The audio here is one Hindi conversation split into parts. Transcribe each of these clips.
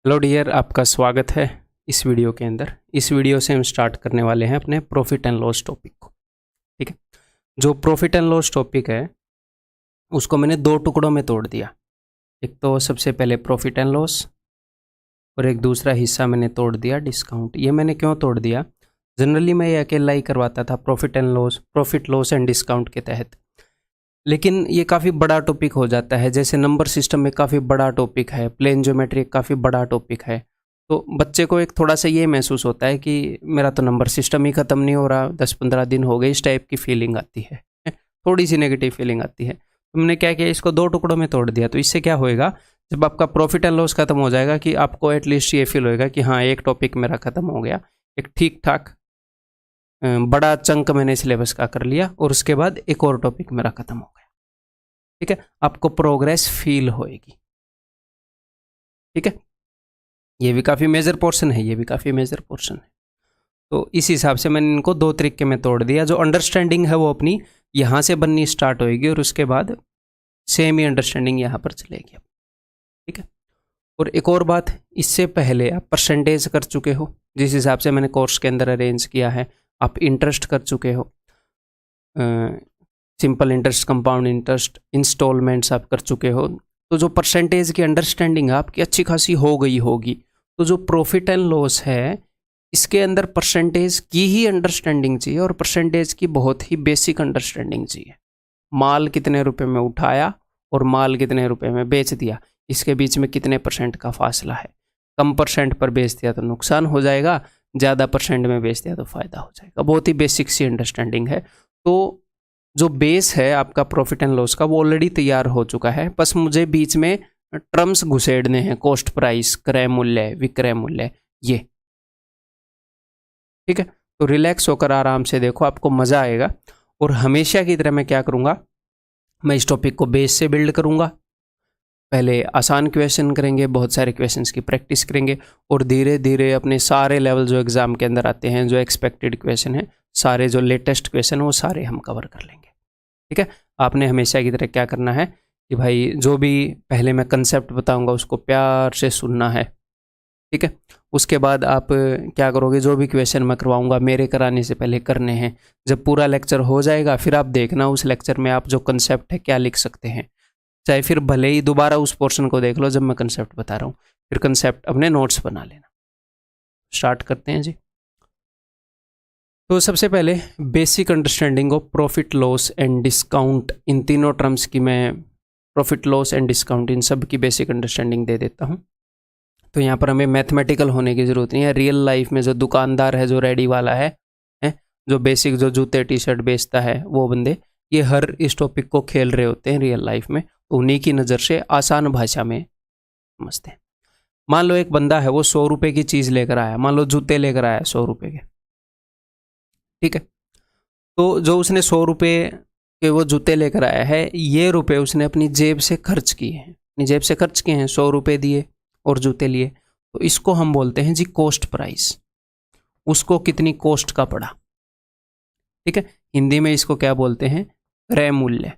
हेलो डियर, आपका स्वागत है इस वीडियो के अंदर। इस वीडियो से हम स्टार्ट करने वाले हैं अपने प्रॉफिट एंड लॉस टॉपिक को। ठीक है, जो प्रॉफिट एंड लॉस टॉपिक है उसको मैंने दो टुकड़ों में तोड़ दिया। एक तो सबसे पहले प्रॉफिट एंड लॉस और एक दूसरा हिस्सा मैंने तोड़ दिया डिस्काउंट। ये मैंने क्यों तोड़ दिया? जनरली मैं ये अकेला ही करवाता था प्रॉफिट लॉस एंड डिस्काउंट के तहत, लेकिन ये काफ़ी बड़ा टॉपिक हो जाता है। जैसे नंबर सिस्टम में काफ़ी बड़ा टॉपिक है, प्लेन ज्योमेट्री काफ़ी बड़ा टॉपिक है, तो बच्चे को एक थोड़ा सा ये महसूस होता है कि मेरा तो नंबर सिस्टम ही ख़त्म नहीं हो रहा, 10-15 दिन हो गए, इस टाइप की फीलिंग आती है, थोड़ी सी नेगेटिव फीलिंग आती है। तो मैंने क्या किया, इसको दो टुकड़ों में तोड़ दिया। तो इससे क्या होएगा, जब आपका प्रॉफिट एंड लॉस खत्म हो जाएगा कि आपको एटलीस्ट ये फील होएगा कि हाँ, एक टॉपिक मेरा खत्म हो गया, एक ठीक ठाक बड़ा चंक मैंने सिलेबस का कर लिया और उसके बाद एक और टॉपिक मेरा खत्म हो गया। ठीक है, आपको प्रोग्रेस फील होएगी। ठीक है, ये भी काफ़ी मेजर पोर्शन है, ये भी काफ़ी मेजर पोर्शन है। तो इस हिसाब से मैंने इनको दो तरीके में तोड़ दिया। जो अंडरस्टैंडिंग है वो अपनी यहाँ से बननी स्टार्ट होएगी और उसके बाद सेम ही अंडरस्टैंडिंग यहाँ पर चलेगी। ठीक है, और एक और बात, इससे पहले आप परसेंटेज कर चुके हो, जिस हिसाब से मैंने कोर्स के अंदर अरेंज किया है। आप इंटरेस्ट कर चुके हो, simple interest, compound interest, instalments आप कर चुके हो। तो जो परसेंटेज की अंडरस्टैंडिंग आपकी अच्छी खासी हो गई होगी। तो जो प्रॉफिट एंड लॉस है, इसके अंदर परसेंटेज की ही अंडरस्टैंडिंग चाहिए और परसेंटेज की बहुत ही बेसिक अंडरस्टैंडिंग चाहिए। माल कितने रुपए में उठाया और माल कितने रुपए में बेच दिया, इसके बीच में कितने परसेंट का फासला है। कम परसेंट पर बेच दिया तो नुकसान हो जाएगा, ज़्यादा परसेंट में बेच दिया तो फ़ायदा हो जाएगा। बहुत ही बेसिक सी अंडरस्टैंडिंग है। तो जो बेस है आपका प्रॉफिट एंड लॉस का, वो ऑलरेडी तैयार हो चुका है। बस मुझे बीच में टर्म्स घुसेड़ने हैं, कॉस्ट प्राइस, क्रय मूल्य, विक्रय मूल्य, ये। ठीक है, तो रिलैक्स होकर आराम से देखो, आपको मज़ा आएगा। और हमेशा की तरह मैं क्या करूँगा, मैं इस टॉपिक को बेस से बिल्ड करूँगा। पहले आसान क्वेश्चन करेंगे, बहुत सारे क्वेश्चंस की प्रैक्टिस करेंगे और धीरे धीरे अपने सारे लेवल जो एग्ज़ाम के अंदर आते हैं, जो एक्सपेक्टेड क्वेश्चन है, सारे जो लेटेस्ट क्वेश्चन है, वो सारे हम कवर कर लेंगे। ठीक है, आपने हमेशा की तरह क्या करना है कि भाई जो भी पहले मैं कंसेप्ट बताऊंगा उसको प्यार से सुनना है। ठीक है, उसके बाद आप क्या करोगे, जो भी क्वेश्चन मैं करवाऊंगा मेरे कराने से पहले करने हैं। जब पूरा लेक्चर हो जाएगा फिर आप देखना उस लेक्चर में आप जो कंसेप्ट है क्या लिख सकते हैं। चाहे फिर भले ही दोबारा उस पोर्शन को देख लो जब मैं कंसेप्ट बता रहा हूँ, फिर कंसेप्ट अपने नोट्स बना लेना। स्टार्ट करते हैं जी। तो सबसे पहले basic understanding of profit loss and discount, इन तीनों टर्म्स की मैं, प्रॉफिट लॉस एंड डिस्काउंट, इन सब की बेसिक अंडरस्टैंडिंग दे देता हूँ। तो यहाँ पर हमें मैथमेटिकल होने की ज़रूरत नहीं है। रियल लाइफ में जो दुकानदार है, जो रेडी वाला है, जो बेसिक जो जूते टी शर्ट बेचता है, वो बंदे ये हर इस टॉपिक को खेल रहे होते हैं रियल लाइफ में। तो उन्हीं की नज़र से आसान भाषा में समझते हैं। मान लो एक बंदा है, वो 100 रुपये की चीज़ लेकर आया, मान लो जूते लेकर आया 100 रुपये के। ठीक है, तो जो उसने 100 रुपये के वो जूते लेकर आया है, ये रुपए उसने अपनी जेब से खर्च किए हैं, अपनी जेब से खर्च किए हैं, 100 रुपये दिए और जूते लिए। तो इसको हम बोलते हैं जी कॉस्ट प्राइस। उसको कितनी कॉस्ट का पड़ा। ठीक है, हिंदी में इसको क्या बोलते हैं, क्रय मूल्य।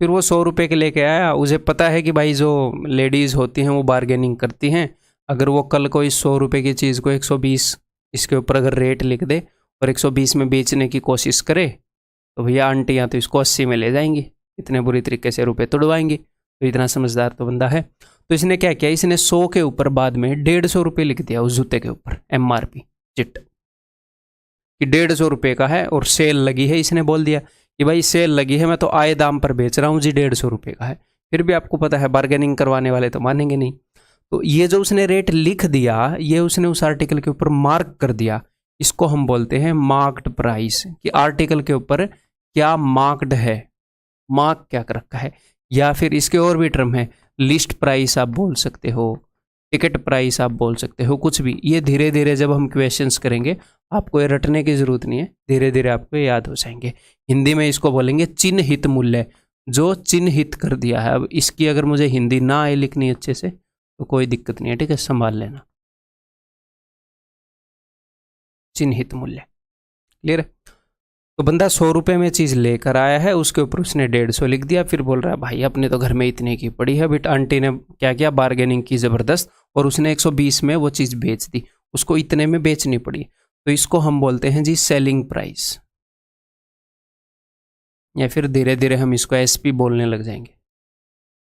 फिर वो 100 रुपये के लेके आया, उसे पता है कि भाई जो लेडीज़ होती हैं वो बार्गेनिंग करती हैं। अगर वो कल को इस 100 रुपये की चीज़ को 120 इसके ऊपर अगर रेट लिख दे और 120 में बेचने की कोशिश करे, तो भैया आंटियाँ तो इसको 80 में ले जाएंगी, इतने बुरी तरीके से रुपए तुड़वाएंगी। तो इतना समझदार तो बंदा है। तो इसने क्या किया, इसने 100 के ऊपर बाद में 150 रुपये लिख दिया उस जूते के ऊपर, MRP चिट, कि 150 रुपये का है और सेल लगी है। इसने बोल दिया कि भाई सेल लगी है, मैं तो आए दाम पर बेच रहा हूँ जी, 150 रुपये का है। फिर भी आपको पता है बार्गेनिंग करवाने वाले तो मानेंगे नहीं। तो ये जो उसने रेट लिख दिया, ये उसने उस आर्टिकल के ऊपर मार्क कर दिया। इसको हम बोलते हैं मार्क्ड प्राइस, कि आर्टिकल के ऊपर क्या मार्क्ड है, मार्क क्या कर रखा है। या फिर इसके और भी टर्म है, लिस्ट प्राइस आप बोल सकते हो, टिकट प्राइस आप बोल सकते हो, कुछ भी। ये धीरे धीरे जब हम क्वेश्चंस करेंगे, आपको ये रटने की जरूरत नहीं है, धीरे धीरे आपको याद हो जाएंगे। हिंदी में इसको बोलेंगे चिन्हित मूल्य, जो चिन्हित कर दिया है। अब इसकी अगर मुझे हिंदी ना आए लिखनी अच्छे से तो कोई दिक्कत नहीं है, ठीक है, संभाल लेना। चिन्हित मूल्य, क्लियर है। तो बंदा 100 रुपये में चीज़ लेकर आया है, उसके ऊपर उसने 150 लिख दिया, फिर बोल रहा है भाई अपने तो घर में इतने की पड़ी है, बट आंटी ने क्या किया, बार्गेनिंग की ज़बरदस्त और उसने 120 में वो चीज़ बेच दी, उसको इतने में बेचनी पड़ी। तो इसको हम बोलते हैं जी सेलिंग प्राइस, या फिर धीरे धीरे हम इसको एसपी बोलने लग जाएंगे,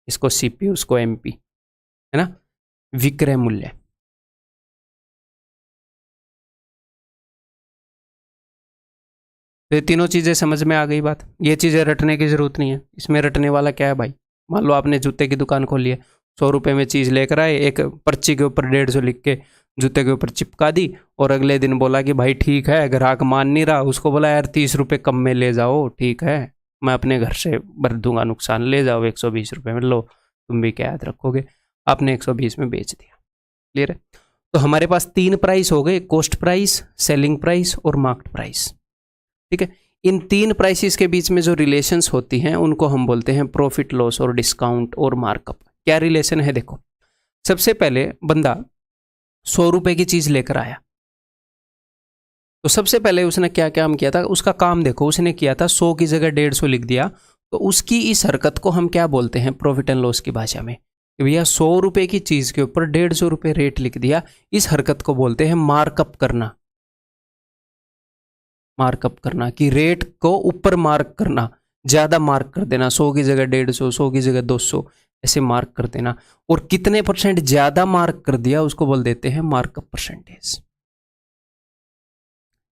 इसको सीपी, उसको एमपी, है ना, विक्रय मूल्य। तो ये तीनों चीज़ें समझ में आ गई बात। ये चीज़ें रटने की ज़रूरत नहीं है, इसमें रटने वाला क्या है भाई। मान लो आपने जूते की दुकान खोली है, 100 रुपये में चीज़ लेकर आए, एक पर्ची के ऊपर 150 लिख के जूते के ऊपर चिपका दी, और अगले दिन बोला कि भाई ठीक है, ग्राहक मान नहीं रहा, उसको बोला यार 30 रुपये कम में ले जाओ, ठीक है मैं अपने घर से भर दूंगा नुकसान, ले जाओ 120 रुपये में, लो तुम भी क्या याद रखोगे, आपने 120 में बेच दिया। क्लियर है। तो हमारे पास 3 प्राइस हो गए, कॉस्ट प्राइस, सेलिंग प्राइस और मार्केट प्राइस। ठीक है। इन 3 प्राइसेस के बीच में जो रिलेशंस होती हैं उनको हम बोलते हैं प्रॉफिट लॉस और डिस्काउंट और मार्कअप। क्या रिलेशन है देखो, सबसे पहले बंदा 100 रुपये की चीज लेकर आया, तो सबसे पहले उसने क्या काम किया था, उसका काम देखो, उसने किया था 100 की जगह 150 लिख दिया। तो उसकी इस हरकत को हम क्या बोलते हैं प्रॉफिट एंड लॉस की भाषा में, कि भैया 100 रुपये की चीज के ऊपर 150 रुपये रेट लिख दिया, इस हरकत को बोलते हैं मार्कअप करना। मार्कअप करना कि रेट को ऊपर मार्क करना, ज़्यादा मार्क कर देना, 100 की जगह 150, 100 की जगह 200, ऐसे मार्क कर देना। और कितने परसेंट ज़्यादा मार्क कर दिया उसको बोल देते हैं मार्कअप परसेंटेज।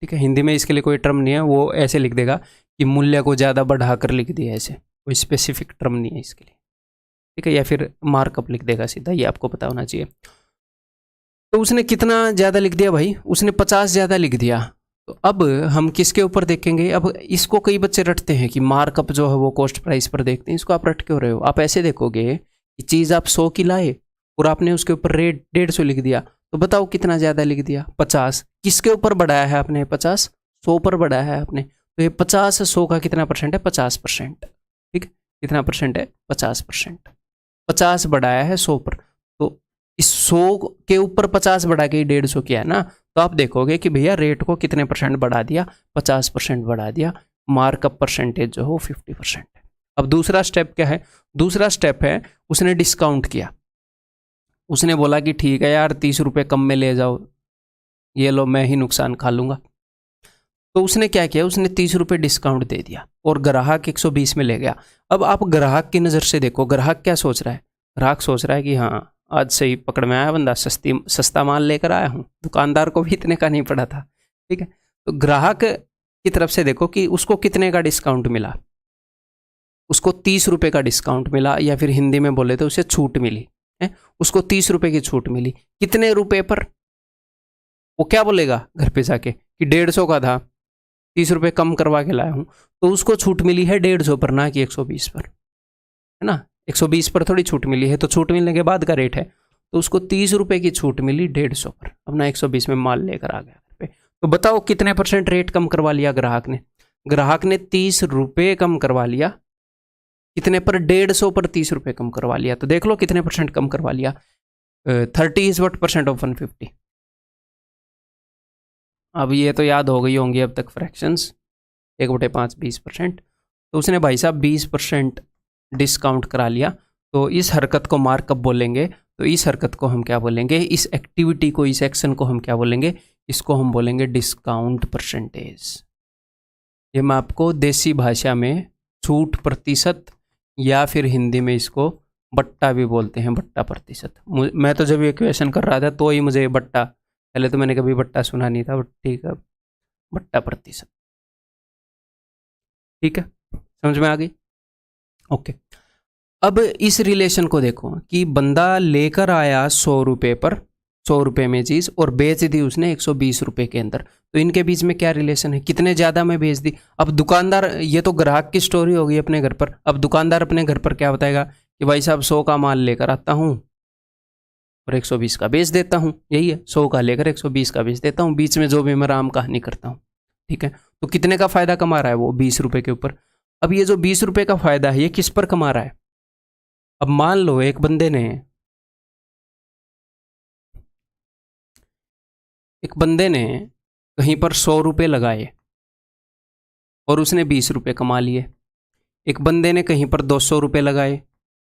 ठीक है, हिंदी में इसके लिए कोई टर्म नहीं है, वो ऐसे लिख देगा कि मूल्य को ज़्यादा बढ़ाकर लिख दिया, ऐसे कोई स्पेसिफिक टर्म नहीं है इसके लिए। ठीक है, या फिर मार्कअप लिख देगा सीधा, ये आपको पता होना चाहिए। तो उसने कितना ज़्यादा लिख दिया भाई, उसने 50 ज़्यादा लिख दिया। तो अब हम किसके ऊपर देखेंगे, अब इसको कई बच्चे रटते हैं कि मार्कअप जो है वो कॉस्ट प्राइस पर देखते हैं, इसको आप रट क्यों रहे हो। आप ऐसे देखोगे कि चीज़ आप 100 की लाए और आपने उसके ऊपर रेट 150 लिख दिया, तो बताओ कितना ज़्यादा लिख दिया, 50। किसके ऊपर बढ़ाया है आपने, 50, 100 पर बढ़ाया है आपने। तो ये 50 100 का कितना परसेंट है, 50%। ठीक, कितना परसेंट है, 50%। 50 बढ़ाया है 100 पर, तो इस 100 के ऊपर 50 बढ़ा के 150 किया है ना, तो आप देखोगे कि भैया रेट को कितने परसेंट बढ़ा दिया, 50% बढ़ा दिया। मार्कअप परसेंटेज जो हो 50% है। अब दूसरा स्टेप क्या है, दूसरा स्टेप है उसने डिस्काउंट किया। उसने बोला कि ठीक है यार 30 रुपये कम में ले जाओ, ये लो मैं ही नुकसान खा लूंगा। तो उसने क्या किया, उसने 30 रुपये डिस्काउंट दे दिया और ग्राहक 120 में ले गया। अब आप ग्राहक की नज़र से देखो, ग्राहक क्या सोच रहा है, ग्राहक सोच रहा है कि हाँ आज से ही पकड़ में आया बंदा, सस्ता माल लेकर आया हूँ, दुकानदार को भी इतने का नहीं पड़ा था। ठीक है, तो ग्राहक की तरफ से देखो कि उसको कितने का डिस्काउंट मिला, उसको 30 रुपये का डिस्काउंट मिला, या फिर हिंदी में बोले तो उसे छूट मिली है, उसको 30 रुपये की छूट मिली। कितने रुपए पर, वो क्या बोलेगा घर पे जाके कि 150 का था, 30 रुपये कम करवा के लाया हूँ, तो उसको छूट मिली है 150 पर, ना कि 120 पर, है ना। 120 पर थोड़ी छूट मिली है, तो छूट मिलने के बाद का रेट है, तो उसको 30 रुपये की छूट मिली 150 पर, अपना 120 में माल लेकर आ गया घर पे। तो बताओ कितने परसेंट रेट कम करवा लिया ग्राहक ने, ग्राहक ने 30 रुपये कम करवा लिया, कितने पर, 150 पर 30 रुपये कम करवा लिया। तो देख लो कितने परसेंट कम करवा लिया, 30% ऑफ 150। अब ये तो याद हो गई होंगी अब तक फ्रैक्शंस, 1/5 20%, तो उसने भाई साहब 20% डिस्काउंट करा लिया। तो इस हरकत को मार्कअप बोलेंगे, तो इस हरकत को हम क्या बोलेंगे, इस एक्टिविटी को, इस एक्शन को हम क्या बोलेंगे, इसको हम बोलेंगे डिस्काउंट परसेंटेज। ये मैं आपको देसी भाषा में छूट प्रतिशत, या फिर हिंदी में इसको बट्टा भी बोलते हैं, बट्टा प्रतिशत। मैं तो जब ये क्वेश्चन कर रहा था तो ही मुझे बट्टा, पहले तो मैंने कभी बट्टा सुना नहीं था, बट ठीक है, बट्टा प्रतिशत। ठीक है, समझ में आ गई। ओके, अब इस रिलेशन को देखो कि बंदा लेकर आया 100 रुपये पर, 100 रुपये में चीज़, और बेच दी उसने 120 रुपये के अंदर। तो इनके बीच में क्या रिलेशन है, कितने ज़्यादा में बेच दी। अब दुकानदार, ये तो ग्राहक की स्टोरी होगी अपने घर पर, अब दुकानदार अपने घर पर क्या बताएगा कि भाई साहब 100 का माल लेकर आता हूँ और 120 का बेच देता हूँ, यही है, 100 का लेकर 120 का बेच देता हूँ, बीच में जो भी मैं राम कहानी करता हूँ। ठीक है, तो कितने का फ़ायदा कमा रहा है वो, 20 रुपये के ऊपर। अब ये जो 20 रुपये का फ़ायदा है ये किस पर कमा रहा है। अब मान लो एक बंदे ने कहीं पर 100 रुपये लगाए, और उसने 20 रुपये कमा लिए। एक बंदे ने कहीं पर 200 रुपये लगाए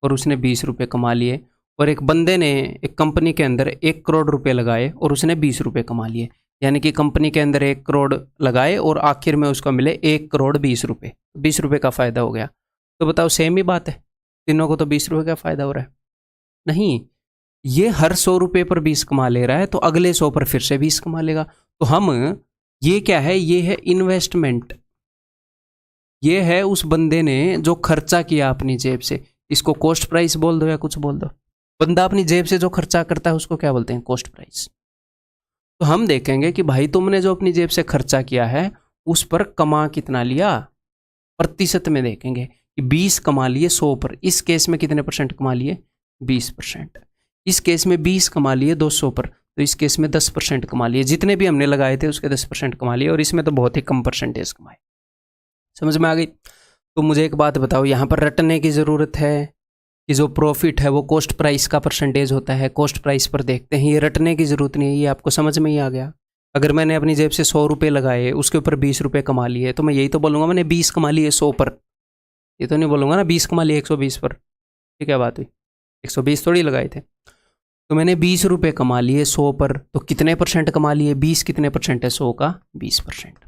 और उसने 20 रुपये कमा लिए। और एक बंदे ने एक कंपनी के अंदर 1 करोड़ रुपए लगाए और उसने 20 रुपये कमा लिए। यानी कि कंपनी के अंदर 1 करोड़ लगाए और आखिर में उसको मिले 1 करोड़ 20 रुपये, 20 रुपये का फ़ायदा हो गया। तो बताओ सेम ही बात है, तीनों को तो 20 रुपये का फ़ायदा हो रहा है। नहीं, ये हर 100 रुपये पर 20 कमा ले रहा है तो अगले 100 पर फिर से 20 कमा लेगा। तो हम, ये क्या है, ये है इन्वेस्टमेंट। ये है उस बंदे ने जो खर्चा किया अपनी जेब से। इसको कॉस्ट प्राइस बोल दो या कुछ बोल दो, बंदा अपनी जेब से जो खर्चा करता है उसको क्या बोलते हैं, कॉस्ट प्राइस। तो हम देखेंगे कि भाई तुमने जो अपनी जेब से खर्चा किया है उस पर कमा कितना लिया, प्रतिशत में देखेंगे कि 20 कमा लिए 100 पर। इस केस में कितने परसेंट कमा लिए, 20%। इस केस में 20 कमा लिए 200 पर, तो इस केस में 10% कमा लिए। जितने भी हमने लगाए थे उसके 10% कमा लिए, और इसमें तो बहुत ही कम परसेंटेज कमाए। समझ में आ गई। तो मुझे एक बात बताओ, यहाँ पर रटने की ज़रूरत है कि जो प्रॉफिट है वो कॉस्ट प्राइस का परसेंटेज होता है, कॉस्ट प्राइस पर देखते हैं। ये रटने की ज़रूरत नहीं है, ये आपको समझ में ही आ गया। अगर मैंने अपनी जेब से 100 रुपये लगाए, उसके ऊपर 20 रुपये कमा लिए, तो मैं यही तो बोलूँगा मैंने 20 कमा लिए 100 पर। ये तो नहीं बोलूँगा ना 20 कमा लिए 120 पर। ये क्या बात हुई, 120 थोड़ी लगाए थे। तो मैंने 20 रुपये कमा लिए 100 पर, तो कितने परसेंट कमा लिए, 20 कितने परसेंट है 100 का, 20%।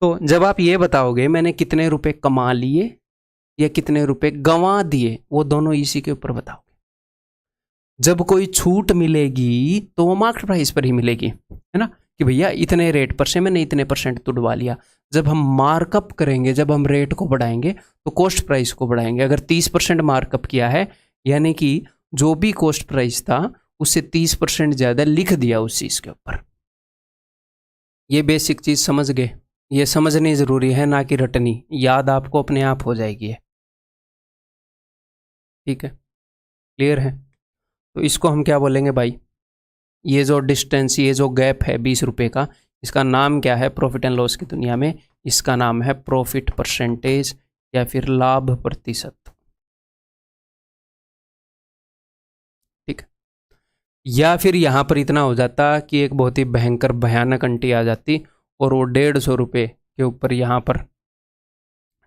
तो जब आप ये बताओगे मैंने कितने रुपए कमा लिए या कितने रुपए गंवा दिए, वो दोनों इसी के ऊपर बताओगे। जब कोई छूट मिलेगी तो वो मार्केट प्राइस पर ही मिलेगी, है ना, कि भैया इतने रेट पर से मैंने इतने परसेंट तुड़वा लिया। जब हम मार्कअप करेंगे, जब हम रेट को बढ़ाएंगे तो कॉस्ट प्राइस को बढ़ाएंगे। अगर 30% मार्कअप किया है, यानी कि जो भी कॉस्ट प्राइस था उससे 30% ज़्यादा लिख दिया उस चीज़ के ऊपर। ये बेसिक चीज़ समझ गए, ये समझनी ज़रूरी है ना कि रटनी, याद आपको अपने आप हो जाएगी। ठीक है, क्लियर है। तो इसको हम क्या बोलेंगे भाई, ये जो डिस्टेंस, ये जो गैप है 20 रुपये का, इसका नाम क्या है प्रॉफिट एंड लॉस की दुनिया में, इसका नाम है प्रॉफिट परसेंटेज या फिर लाभ प्रतिशत। ठीक है, या फिर यहाँ पर इतना हो जाता कि एक बहुत ही भयंकर भयानक आंटी आ जाती और वो 150 रुपये के ऊपर, यहाँ पर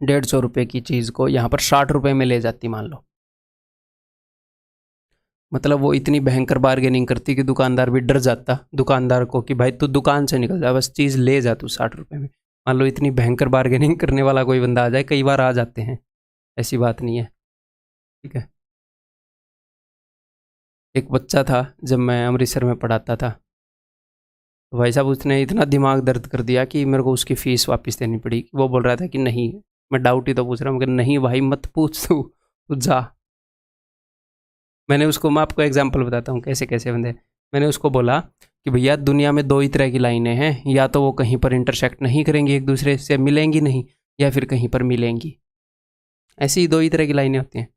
150 रुपये की चीज़ को यहाँ पर 60 रुपये में ले जाती, मान लो। मतलब वो इतनी भयंकर बार्गेनिंग करती कि दुकानदार भी डर जाता, दुकानदार को, कि भाई तू दुकान से निकल जा, बस चीज़ ले जा तू 60 रुपये में। मान लो इतनी भयंकर बार्गेनिंग करने वाला कोई बंदा आ जाए, कई बार आ जाते हैं, ऐसी बात नहीं है। ठीक है, एक बच्चा था जब मैं अमृतसर में पढ़ाता था, तो भाई साहब उसने इतना दिमाग दर्द कर दिया कि मेरे को उसकी फ़ीस वापस देनी पड़ी। वो बोल रहा था कि नहीं, मैं डाउट ही तो पूछ रहा हूँ, मगर नहीं भाई मत पूछ, तू जा। मैंने उसको, मैं आपको एग्जांपल बताता हूँ कैसे कैसे बंदे। मैंने उसको बोला कि भैया दुनिया में 2 ही तरह की लाइनें हैं, या तो वो कहीं पर इंटरसेक्ट नहीं करेंगी, एक दूसरे से मिलेंगी नहीं, या फिर कहीं पर मिलेंगी। ऐसी ही 2 ही तरह की लाइनें होती हैं।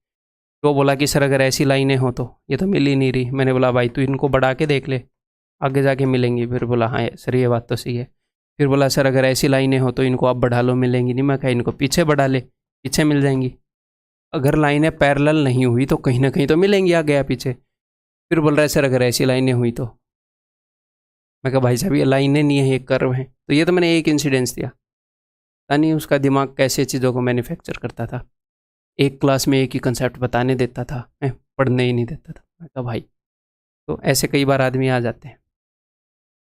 तो वो बोला कि सर अगर ऐसी लाइनें हो तो ये तो मिल ही नहीं रही। मैंने बोला भाई तू इनको बढ़ा के देख ले, आगे जाके मिलेंगी। फिर बोला हाँ सर ये बात तो सही है। फिर बोला सर अगर ऐसी लाइनें हो तो इनको आप बढ़ा लो, मिलेंगी नहीं। मैं कहा इनको पीछे बढ़ा ले, पीछे मिल जाएंगी। अगर लाइनें पैरेलल नहीं हुई तो कहीं ना कहीं तो मिलेंगी आगे या पीछे। फिर बोल रहा है सर अगर ऐसी लाइनें हुई तो। मैं कहा भाई साहब ये लाइनें नहीं है, ये कर्व हैं। तो ये तो मैंने एक इंसिडेंस दिया, पता नहीं उसका दिमाग कैसे चीज़ों को मैन्युफैक्चर करता था। एक क्लास में एक ही कंसेप्ट बताने देता था, पढ़ने ही नहीं देता था। मैं कहा भाई, तो ऐसे कई बार आदमी आ जाते हैं।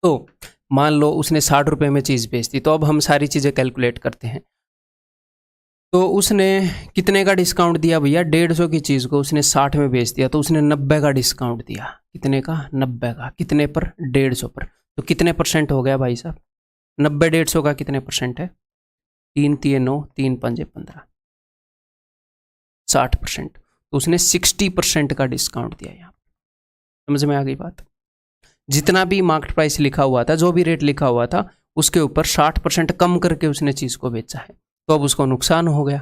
तो मान लो उसने 60 रुपये में चीज़ बेच दी, तो अब हम सारी चीज़ें कैलकुलेट करते हैं। तो उसने कितने का डिस्काउंट दिया भैया, 150 की चीज़ को उसने 60 में बेच दिया, तो उसने 90 का डिस्काउंट दिया। कितने का, 90 का। कितने पर, 150 पर। तो कितने परसेंट हो गया भाई साहब, 90 150 का कितने परसेंट है, 3 3 9 3 5 15, 60%। तो उसने 60% का डिस्काउंट दिया। यहाँ समझ में आ गई बात। जितना भी मार्केट प्राइस लिखा हुआ था, जो भी रेट लिखा हुआ था, उसके ऊपर 60% कम करके उसने चीज़ को बेचा है, तो अब उसको नुकसान हो गया।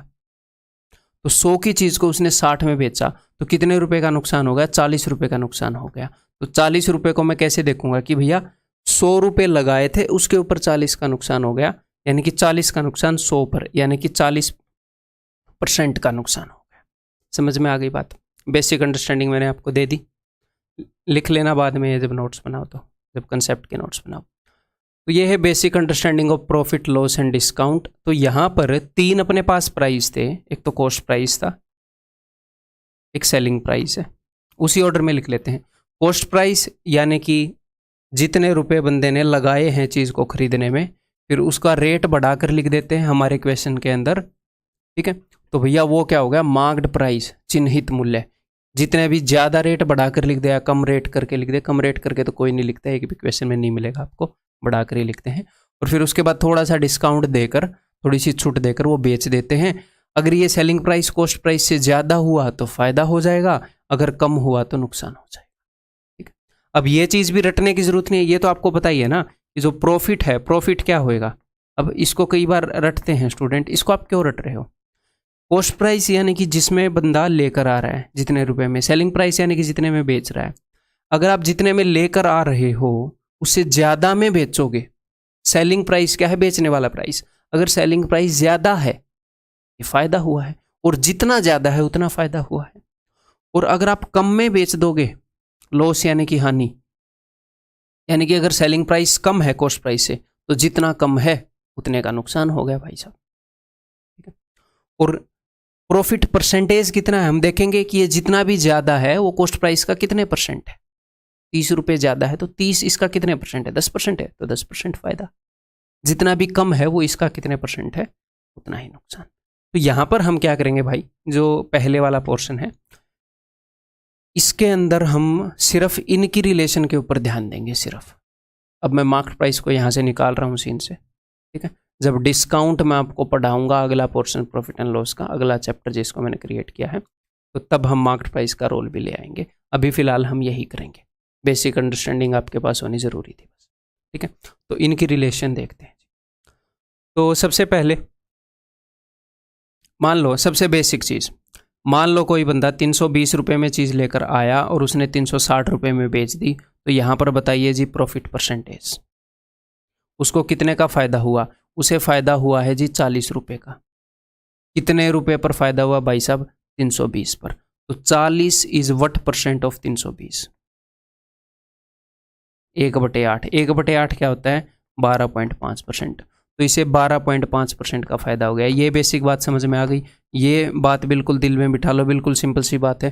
तो 100 की चीज़ को उसने 60 में बेचा, तो कितने रुपए का नुकसान हो गया, 40 रुपये का नुकसान हो गया। तो 40 रुपये को मैं कैसे देखूंगा कि भैया 100 रुपये लगाए थे, उसके ऊपर 40 का नुकसान हो गया, यानी कि 40 का नुकसान 100 पर, यानी कि 40% का नुकसान हो गया। समझ में आ गई बात। बेसिक अंडरस्टैंडिंग मैंने आपको दे दी, लिख लेना बाद में जब नोट्स बनाओ, तो जब कंसेप्ट के नोट्स बनाओ। तो ये है basic understanding of profit loss and discount. तो यहाँ पर 3 अपने पास प्राइस थे, एक तो कॉस्ट प्राइस था, एक सेलिंग प्राइस है। उसी ऑर्डर में लिख लेते हैं। कॉस्ट प्राइस यानी कि जितने रुपए बंदे ने लगाए हैं चीज़ को खरीदने में, फिर उसका रेट बढ़ाकर लिख देते हैं हमारे क्वेश्चन के अंदर, ठीक है। तो भैया वो क्या हो गया, मार्क्ड प्राइस, चिन्हित मूल्य। जितने भी ज़्यादा रेट बढ़ाकर लिख दिया, कम रेट करके लिख दिया। कम रेट करके तो कोई नहीं लिखता है, एक भी क्वेश्चन में नहीं मिलेगा आपको, बढ़ाकर ही लिखते हैं। और फिर उसके बाद थोड़ा सा डिस्काउंट देकर, थोड़ी सी छूट देकर वो बेच देते हैं। अगर ये सेलिंग प्राइस कॉस्ट प्राइस से ज़्यादा हुआ तो फ़ायदा हो जाएगा, अगर कम हुआ तो नुकसान हो जाएगा, ठीक है। अब ये चीज़ भी रटने की ज़रूरत नहीं है, ये तो आपको पता ही है ना कि जो प्रॉफिट है, प्रॉफिट क्या होएगा। अब इसको कई बार रटते हैं स्टूडेंट, इसको आप क्यों रट रहे हो। कॉस्ट प्राइस यानी कि जिसमें बंदा लेकर आ रहा है जितने रुपए में, सेलिंग प्राइस यानी कि जितने में बेच रहा है। अगर आप जितने में लेकर आ रहे हो उससे ज़्यादा में बेचोगे, सेलिंग प्राइस क्या है, बेचने वाला प्राइस। अगर सेलिंग प्राइस ज़्यादा है, ये फ़ायदा हुआ है, और जितना ज़्यादा है उतना फ़ायदा हुआ है। और अगर आप कम में बेच दोगे, लॉस यानी कि हानि, यानी कि अगर सेलिंग प्राइस कम है कॉस्ट प्राइस से, तो जितना कम है उतने का नुकसान हो गया भाई साहब, ठीक है। और प्रॉफिट परसेंटेज कितना है, हम देखेंगे कि ये जितना भी ज़्यादा है वो कॉस्ट प्राइस का कितने परसेंट है। 30 रुपये ज़्यादा है तो 30 इसका कितने परसेंट है, 10% है, तो 10% फ़ायदा। जितना भी कम है वो इसका कितने परसेंट है, उतना ही नुकसान। तो यहाँ पर हम क्या करेंगे भाई, जो पहले वाला पोर्शन है इसके अंदर हम सिर्फ इनकी रिलेशन के ऊपर ध्यान देंगे सिर्फ। अब मैं मार्केट प्राइस को यहाँ से निकाल रहा हूँ सीन से, ठीक है। जब डिस्काउंट मैं आपको पढ़ाऊंगा, अगला पोर्शन प्रॉफिट एंड लॉस का, अगला चैप्टर जिसको मैंने क्रिएट किया है, तो तब हम मार्केट प्राइस का रोल भी ले आएंगे। अभी फिलहाल हम यही करेंगे, बेसिक अंडरस्टैंडिंग आपके पास होनी ज़रूरी थी बस, ठीक है। तो इनकी रिलेशन देखते हैं। तो सबसे पहले मान लो, सबसे बेसिक चीज़, मान लो कोई बंदा 320 रुपये में चीज़ लेकर आया और उसने 360 रुपये में बेच दी। तो यहाँ पर बताइए जी प्रॉफिट परसेंटेज, उसको कितने का फ़ायदा हुआ। उसे फ़ायदा हुआ है जी 40 रुपये का। कितने रुपए पर फ़ायदा हुआ भाई साहब, 320 पर। तो 40 इज़ वट परसेंट ऑफ 320, 1/8। 1/8 क्या होता है, 12.5%। तो इसे 12.5% का फ़ायदा हो गया। ये बेसिक बात समझ में आ गई। ये बात बिल्कुल दिल में बिठा लो, बिल्कुल सिंपल सी बात है।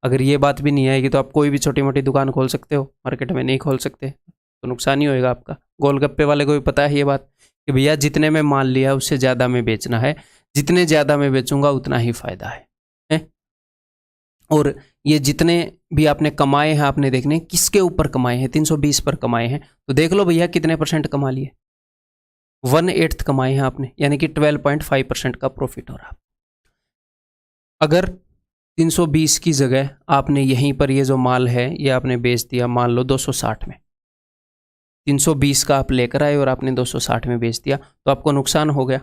अगर ये बात भी नहीं आएगी तो आप कोई भी छोटी मोटी दुकान खोल सकते हो, मार्केट में नहीं खोल सकते तो नुकसान ही होएगा आपका। गोलगप्पे वाले को भी पता है ये बात कि भैया जितने में माल लिया उससे ज़्यादा में बेचना है, जितने ज़्यादा में बेचूंगा उतना ही फ़ायदा है? और ये जितने भी आपने कमाए हैं, आपने देखने किसके ऊपर कमाए हैं, 320 पर कमाए हैं। तो देख लो भैया कितने परसेंट कमा लिए, 1/8 कमाए हैं आपने, यानी कि 12.5% का प्रॉफिट हो रहा। अगर 320 की जगह आपने यहीं पर ये जो माल है ये आपने बेच दिया, मान लो 260 में, 320 का आप लेकर आए और आपने 260 में बेच दिया, तो आपको नुकसान हो गया,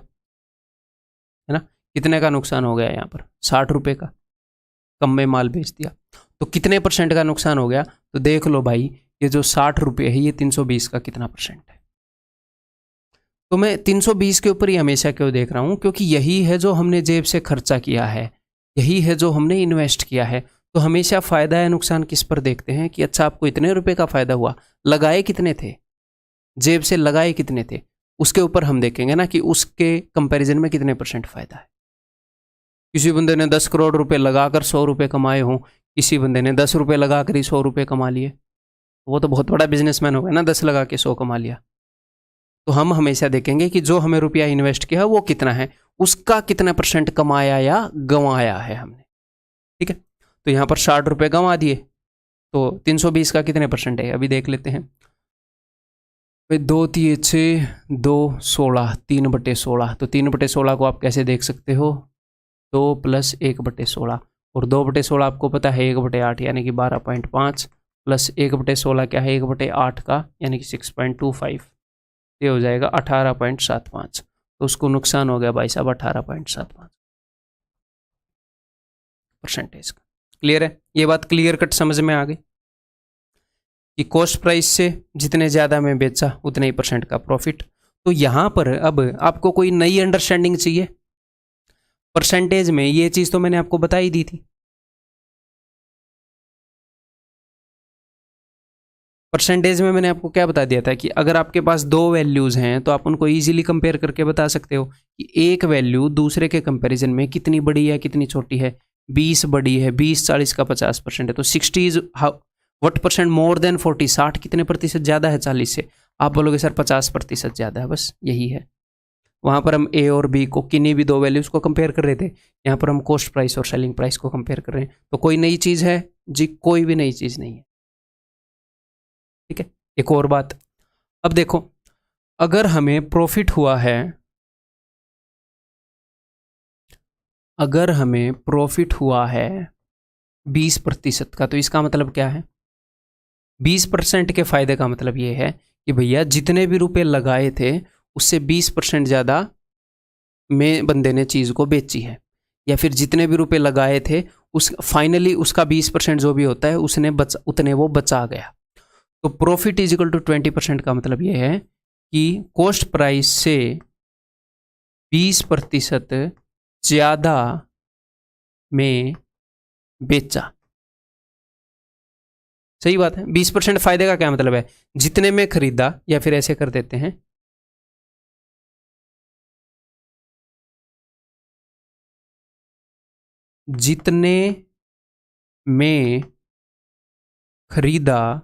है ना। कितने का नुकसान हो गया यहाँ पर, 60 रुपये का, कम में माल बेच दिया। तो कितने परसेंट का नुकसान हो गया, तो देख लो भाई ये जो 60 रुपये है ये 320 का कितना परसेंट है। तो मैं 320 के ऊपर ही हमेशा क्यों देख रहा हूँ, क्योंकि यही है जो हमने जेब से खर्चा किया है, यही है जो हमने इन्वेस्ट किया है। तो हमेशा फ़ायदा या नुकसान किस पर देखते हैं कि अच्छा आपको इतने रुपए का फ़ायदा हुआ, लगाए कितने थे, जेब से लगाए कितने थे, उसके ऊपर हम देखेंगे ना कि उसके कंपैरिजन में कितने परसेंट फ़ायदा है। किसी बंदे ने 10 करोड़ रुपए लगाकर 100 रुपये कमाए हों, किसी बंदे ने 10 रुपये लगाकर ही 100 रुपये कमा लिए, वो तो बहुत बड़ा बिजनेसमैन हो गया ना, 10 लगा के 100 कमा लिया। तो हम हमेशा देखेंगे कि जो हमें रुपया इन्वेस्ट किया है वो कितना है, उसका कितना परसेंट कमाया या गंवाया है हमने, ठीक है। तो यहाँ पर 60 रुपये गंवा दिए, तो 320 का कितने परसेंट है अभी देख लेते हैं। 2 3 6 2 16, 3/16। तो 3/16 को आप कैसे देख सकते हो, 2 + 1/16, और 2/16 आपको पता है 1/8 यानी कि 12.5, प्लस 1/16 क्या है, 1/8 का यानी कि 6.25, ये हो जाएगा 18.75। तो उसको नुकसान हो गया भाई साहब 18.75 परसेंटेज का। क्लियर है, ये बात क्लियर कट समझ में आ गई कि कॉस्ट प्राइस से जितने ज़्यादा में बेचा उतने ही परसेंट का प्रॉफिट। तो यहाँ पर अब आपको कोई नई अंडरस्टैंडिंग चाहिए परसेंटेज में, ये चीज़ तो मैंने आपको बता ही दी थी। परसेंटेज में मैंने आपको क्या बता दिया था कि अगर आपके पास दो वैल्यूज़ हैं तो आप उनको इजीली कंपेयर करके बता सकते हो कि एक वैल्यू दूसरे के कंपैरिजन में कितनी बड़ी है कितनी छोटी है। 20 बड़ी है, 20 40 का 50% है, तो 60 is what percent more than 40, 60 कितने प्रतिशत ज़्यादा है 40 से। आप बोलोगे सर 50% ज़्यादा है, बस यही है। वहाँ पर हम ए और बी को किन्हीं भी दो वैल्यूज़ को कंपेयर कर रहे थे, यहाँ पर हम कॉस्ट प्राइस और सेलिंग प्राइस को कंपेयर कर रहे हैं। तो कोई नई चीज़ है जी? कोई भी नई चीज़ नहीं है। ठीक है, एक और बात, अब देखो अगर हमें प्रॉफिट हुआ है, अगर हमें प्रॉफिट हुआ है 20% का, तो इसका मतलब क्या है? 20% के फायदे का मतलब ये है कि भैया जितने भी रुपए लगाए थे उससे 20% ज़्यादा में बंदे ने चीज़ को बेची है, या फिर जितने भी रुपए लगाए थे उस फाइनली उसका 20% जो भी होता है उसने उतने वो बचा गया। तो प्रॉफिट इज इक्वल टू 20% का मतलब ये है कि कॉस्ट प्राइस से 20% ज़्यादा में बेचा। सही बात है। 20% फायदे का क्या मतलब है? जितने में खरीदा, या फिर ऐसे कर देते हैं, जितने में खरीदा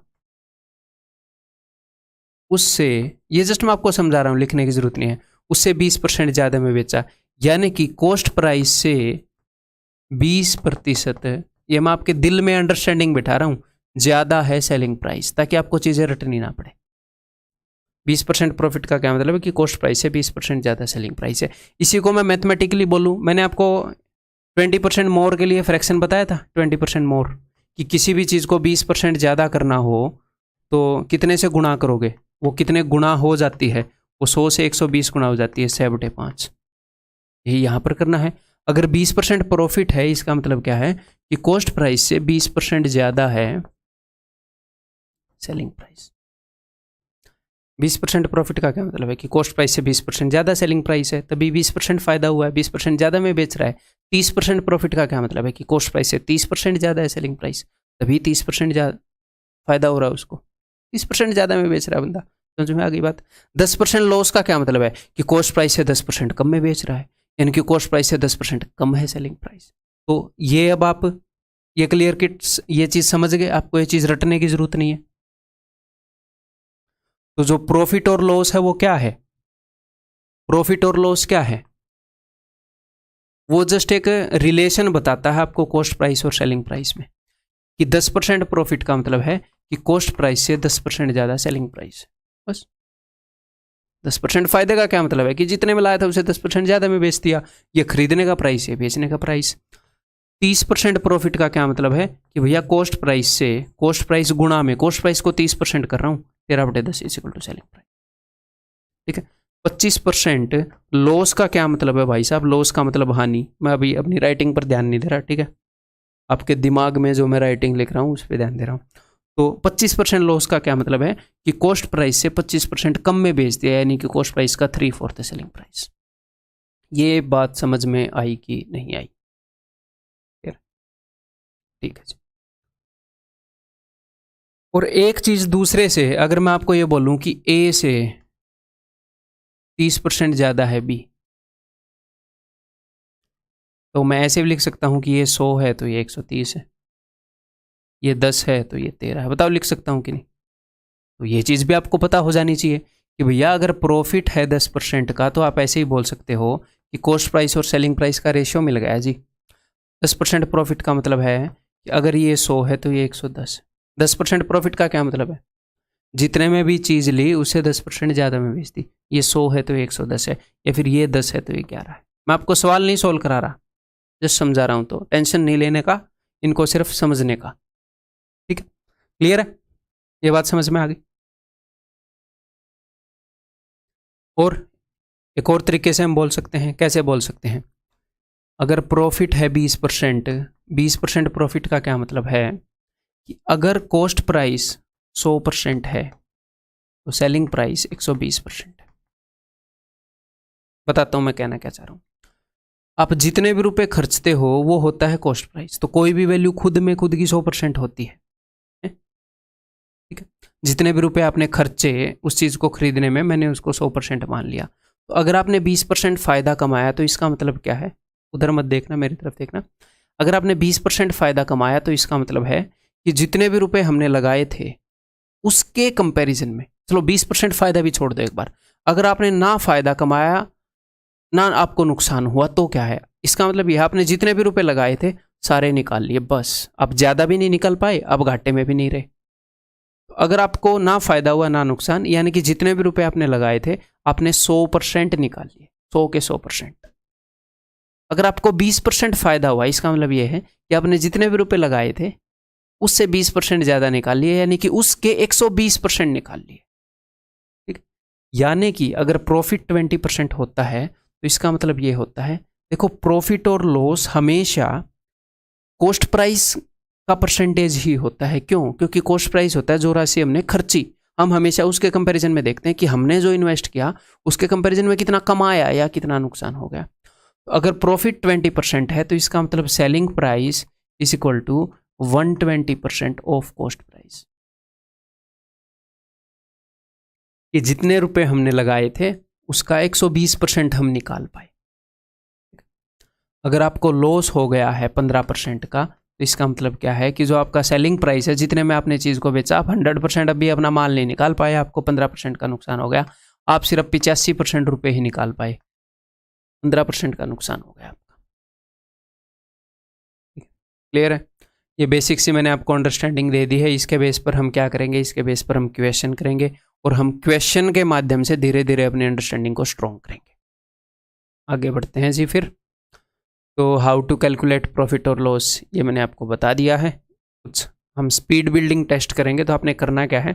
उससे, ये जस्ट मैं आपको समझा रहा हूं, लिखने की जरूरत नहीं है, उससे 20% ज़्यादा में बेचा। यानी कि कॉस्ट प्राइस से 20%, ये मैं आपके दिल में अंडरस्टैंडिंग बिठा रहा हूं, ज़्यादा है सेलिंग प्राइस, ताकि आपको चीज़ें रटनी ना पड़े। 20% प्रॉफिट का क्या मतलब है कि कॉस्ट प्राइस से 20% ज़्यादा सेलिंग प्राइस है। इसी को मैं मैथमेटिकली बोलूँ, मैंने आपको 20% मोर के लिए फ्रैक्शन बताया था, 20% मोर, कि किसी भी चीज़ को 20% ज़्यादा करना हो तो कितने से गुणा करोगे, वो कितने गुणा हो जाती है, वो 100 से 120 गुणा हो जाती है, 6/5। यही यहाँ पर करना है। अगर 20% प्रॉफिट है, इसका मतलब क्या है कि कॉस्ट प्राइस से 20% ज़्यादा है सेलिंग प्राइस। 20% प्रॉफिट का क्या मतलब है कि कॉस्ट प्राइस से 20% ज़्यादा सेलिंग प्राइस है, तभी 20% फायदा हुआ है, 20% ज़्यादा में बेच रहा है। 30% प्रॉफिट का क्या मतलब है कि कॉस्ट प्राइस से 30% ज़्यादा है सेलिंग प्राइस, तभी 30% ज़्यादा फायदा हो रहा है उसको, 30% ज़्यादा में बेच रहा है बंदा। समझ में आ गई बात? 10% लॉस का क्या मतलब है कि कॉस्ट प्राइस से 10% कम में बेच रहा है, यानी कि कॉस्ट प्राइस से 10% कम है सेलिंग प्राइस। तो ये अब आप ये क्लियर किट्स ये चीज़ समझ गए, आपको ये चीज़ रटने की जरूरत नहीं है। तो जो प्रॉफिट और लॉस है वो क्या है? प्रॉफिट और लॉस क्या है? वो जस्ट एक रिलेशन बताता है आपको कॉस्ट प्राइस और सेलिंग प्राइस में, कि 10% प्रॉफिट का मतलब है कि कॉस्ट प्राइस से 10% ज़्यादा सेलिंग प्राइस, बस। 10% फायदे का क्या मतलब है कि जितने में लाया था उसे 10% ज़्यादा में बेच दिया, ये खरीदने का प्राइस है, बेचने का प्राइस। 30% प्रॉफिट का क्या मतलब है कि भैया कॉस्ट प्राइस से, कॉस्ट प्राइस गुणा में, कॉस्ट प्राइस को 30% कर रहा हूँ, 13/10 is equal to selling price. ठीक है। 25% लॉस का क्या मतलब है भाई साहब? लॉस का मतलब हानि। मैं अभी अपनी राइटिंग पर ध्यान नहीं दे रहा, ठीक है, आपके दिमाग में जो मैं राइटिंग लिख रहा हूँ उस पर ध्यान दे रहा हूँ। तो 25% लॉस का क्या मतलब है कि कॉस्ट प्राइस से 25% कम में बेच दिया, यानी कि कॉस्ट प्राइस का 3/4 है सेलिंग प्राइस। ये बात समझ में आई कि नहीं आई? ठीक है जी। और एक चीज दूसरे से, अगर मैं आपको ये बोलूं कि ए से 30% ज्यादा है बी, तो मैं ऐसे भी लिख सकता हूं कि ये 100 है तो ये 130 है, ये 10 है तो ये 13 है। बताओ लिख सकता हूं कि नहीं? तो ये चीज़ भी आपको पता हो जानी चाहिए कि भैया अगर प्रॉफिट है 10% का, तो आप ऐसे ही बोल सकते हो कि कॉस्ट प्राइस और सेलिंग प्राइस का रेशियो मिल गया जी। 10% प्रॉफिट का मतलब है कि अगर ये 100 है तो ये 110। 10% प्रॉफिट का क्या मतलब है? जितने में भी चीज़ ली उससे 10% ज़्यादा में बेच दी। ये 100 है तो ये 110 है, या फिर ये 10 है तो ये 11 है। मैं आपको सवाल नहीं सोल्व करा रहा, जस्ट समझा रहा हूँ, तो टेंशन नहीं लेने का, इनको सिर्फ समझने का। ठीक है, क्लियर है? ये बात समझ में आ गई? और एक और तरीके से हम बोल सकते हैं, कैसे बोल सकते हैं? अगर प्रॉफिट है 20%, 20% प्रॉफिट का क्या मतलब है कि अगर कॉस्ट प्राइस 100% है तो सेलिंग प्राइस 120% है। बताता हूं मैं कहना क्या चाह रहा हूं। आप जितने भी रुपए खर्चते हो वो होता है कॉस्ट प्राइस, तो कोई भी वैल्यू खुद में खुद की 100% होती है। ठीक है, जितने भी रुपए आपने खर्चे उस चीज़ को खरीदने में, मैंने उसको 100% मान लिया। तो अगर आपने 20% फ़ायदा कमाया तो इसका मतलब क्या है, उधर मत देखना, मेरी तरफ देखना। अगर आपने 20% फ़ायदा कमाया तो इसका मतलब है कि जितने भी रुपए हमने लगाए थे उसके कंपैरिजन में, चलो 20% फ़ायदा भी छोड़ दो एक बार, अगर आपने ना फ़ायदा कमाया ना आपको नुकसान हुआ तो क्या है, इसका मतलब यह आपने जितने भी रुपए लगाए थे सारे निकाल लिए, बस। अब ज़्यादा भी नहीं निकल पाए, अब घाटे में भी नहीं रहे। अगर आपको ना फ़ायदा हुआ ना नुकसान, यानी कि जितने भी रुपए आपने लगाए थे आपने 100% निकाल लिए, 100 के 100%। अगर आपको 20% फ़ायदा हुआ, इसका मतलब ये है कि आपने जितने भी रुपए लगाए थे उससे 20% ज़्यादा निकाल लिए, यानी कि उसके 120% निकाल लिए। ठीक, यानी कि अगर प्रॉफिट 20% होता है तो इसका मतलब ये होता है, देखो प्रॉफिट और लॉस हमेशा कॉस्ट प्राइस का परसेंटेज ही होता है। क्यों? क्योंकि कॉस्ट प्राइस होता है जो राशि हमने खर्ची, हम हमेशा उसके कंपैरिजन में देखते हैं कि हमने जो इन्वेस्ट किया उसके कंपैरिजन में कितना कमाया या कितना नुकसान हो गया। तो अगर प्रॉफिट 20% है तो इसका मतलब selling price is equal to 120% of cost price. ये जितने रुपए हमने लगाए थे उसका 120% हम निकाल पाए। अगर आपको लॉस हो गया है 15% का तो इसका मतलब क्या है कि जो आपका सेलिंग प्राइस है, जितने में आपने चीज़ को बेचा, आप 100% अभी अपना माल नहीं निकाल पाए, आपको 15% का नुकसान हो गया, आप सिर्फ 85% रुपए ही निकाल पाए, 15% का नुकसान हो गया आपका। क्लियर है? ये बेसिक सी मैंने आपको अंडरस्टैंडिंग दे दी है। इसके बेस पर हम क्या करेंगे, इसके बेस पर हम क्वेश्चन करेंगे और हम क्वेश्चन के माध्यम से धीरे धीरे अपनी अंडरस्टैंडिंग को स्ट्रॉन्ग करेंगे। आगे बढ़ते हैं जी। फिर तो how to calculate profit or loss ये मैंने आपको बता दिया है। कुछ हम स्पीड बिल्डिंग टेस्ट करेंगे। तो आपने करना क्या है,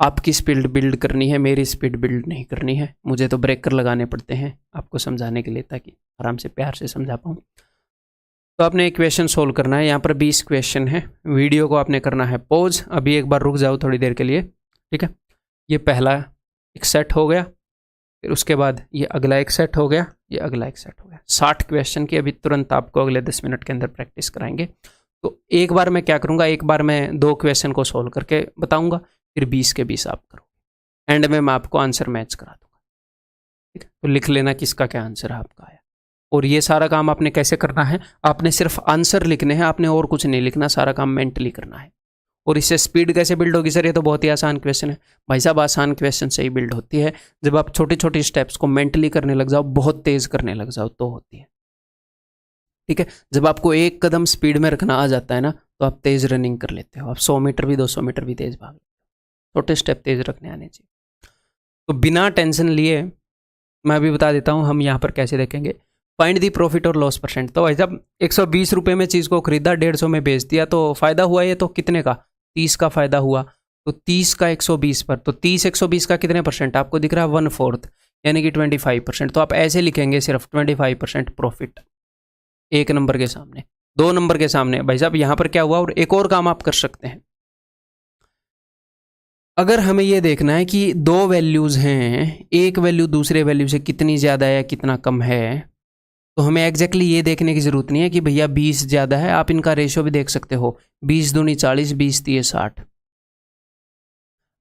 आपकी स्पीड बिल्ड करनी है, मेरी स्पीड बिल्ड नहीं करनी है। मुझे तो ब्रेकर लगाने पड़ते हैं आपको समझाने के लिए, ताकि आराम से प्यार से समझा पाऊँ। तो आपने एक क्वेश्चन सोल्व करना है। यहाँ पर 20 क्वेश्चन है। वीडियो को आपने करना है पॉज, अभी एक बार रुक जाओ थोड़ी देर के लिए, ठीक है। ये पहला एक सेट हो गया, फिर उसके बाद ये अगला एक सेट हो गया, ये अगला एक सेट हो गया। 60 क्वेश्चन की अभी तुरंत आपको अगले 10 मिनट के अंदर प्रैक्टिस कराएंगे। तो एक बार मैं क्या करूँगा, एक बार मैं 2 क्वेश्चन को सोल्व करके बताऊँगा, फिर 20 के 20 आप करो, एंड में मैं आपको आंसर मैच करा दूँगा, ठीक है। तो लिख लेना किसका क्या आंसर आपका आया। और ये सारा काम आपने कैसे करना है, आपने सिर्फ आंसर लिखने हैं, आपने और कुछ नहीं लिखना, सारा काम मेंटली करना है। और इससे स्पीड कैसे बिल्ड होगी सर, ये तो बहुत ही आसान क्वेश्चन है। भाई साहब आसान क्वेश्चन से ही बिल्ड होती है, जब आप छोटी छोटी स्टेप्स को मेंटली करने लग जाओ, बहुत तेज करने लग जाओ तो होती है, ठीक है। जब आपको एक कदम स्पीड में रखना आ जाता है ना, तो आप तेज रनिंग कर लेते हो, आप 100 मीटर भी 200 मीटर भी तेज भाग लेते हो। छोटे स्टेप तेज रखने आने चाहिए। तो बिना टेंशन लिए मैं अभी बता देता हूँ हम यहाँ पर कैसे देखेंगे। Find the profit or loss percent. तो भाई साहब 120 रुपये में चीज़ को खरीदा, 150 में बेच दिया, तो फ़ायदा हुआ ये तो कितने का, 30 का फ़ायदा हुआ। तो 30 का 120 पर, तो 30 120 का कितने परसेंट आपको दिख रहा है, 1/4, यानी कि 25%। तो आप ऐसे लिखेंगे सिर्फ 25% प्रॉफिट, एक नंबर के सामने, 2 नंबर के सामने। भाई साहब यहाँ पर क्या हुआ, और एक और काम आप कर सकते हैं। अगर हमें ये देखना है कि 2 वैल्यूज़ हैं, एक वैल्यू दूसरे वैल्यू से कितनी ज़्यादा है कितना कम है, तो हमें एग्जैक्टली ये देखने की ज़रूरत नहीं है कि भैया 20 ज़्यादा है, आप इनका रेशियो भी देख सकते हो, 20 दूनी 40, 20 तीय 60।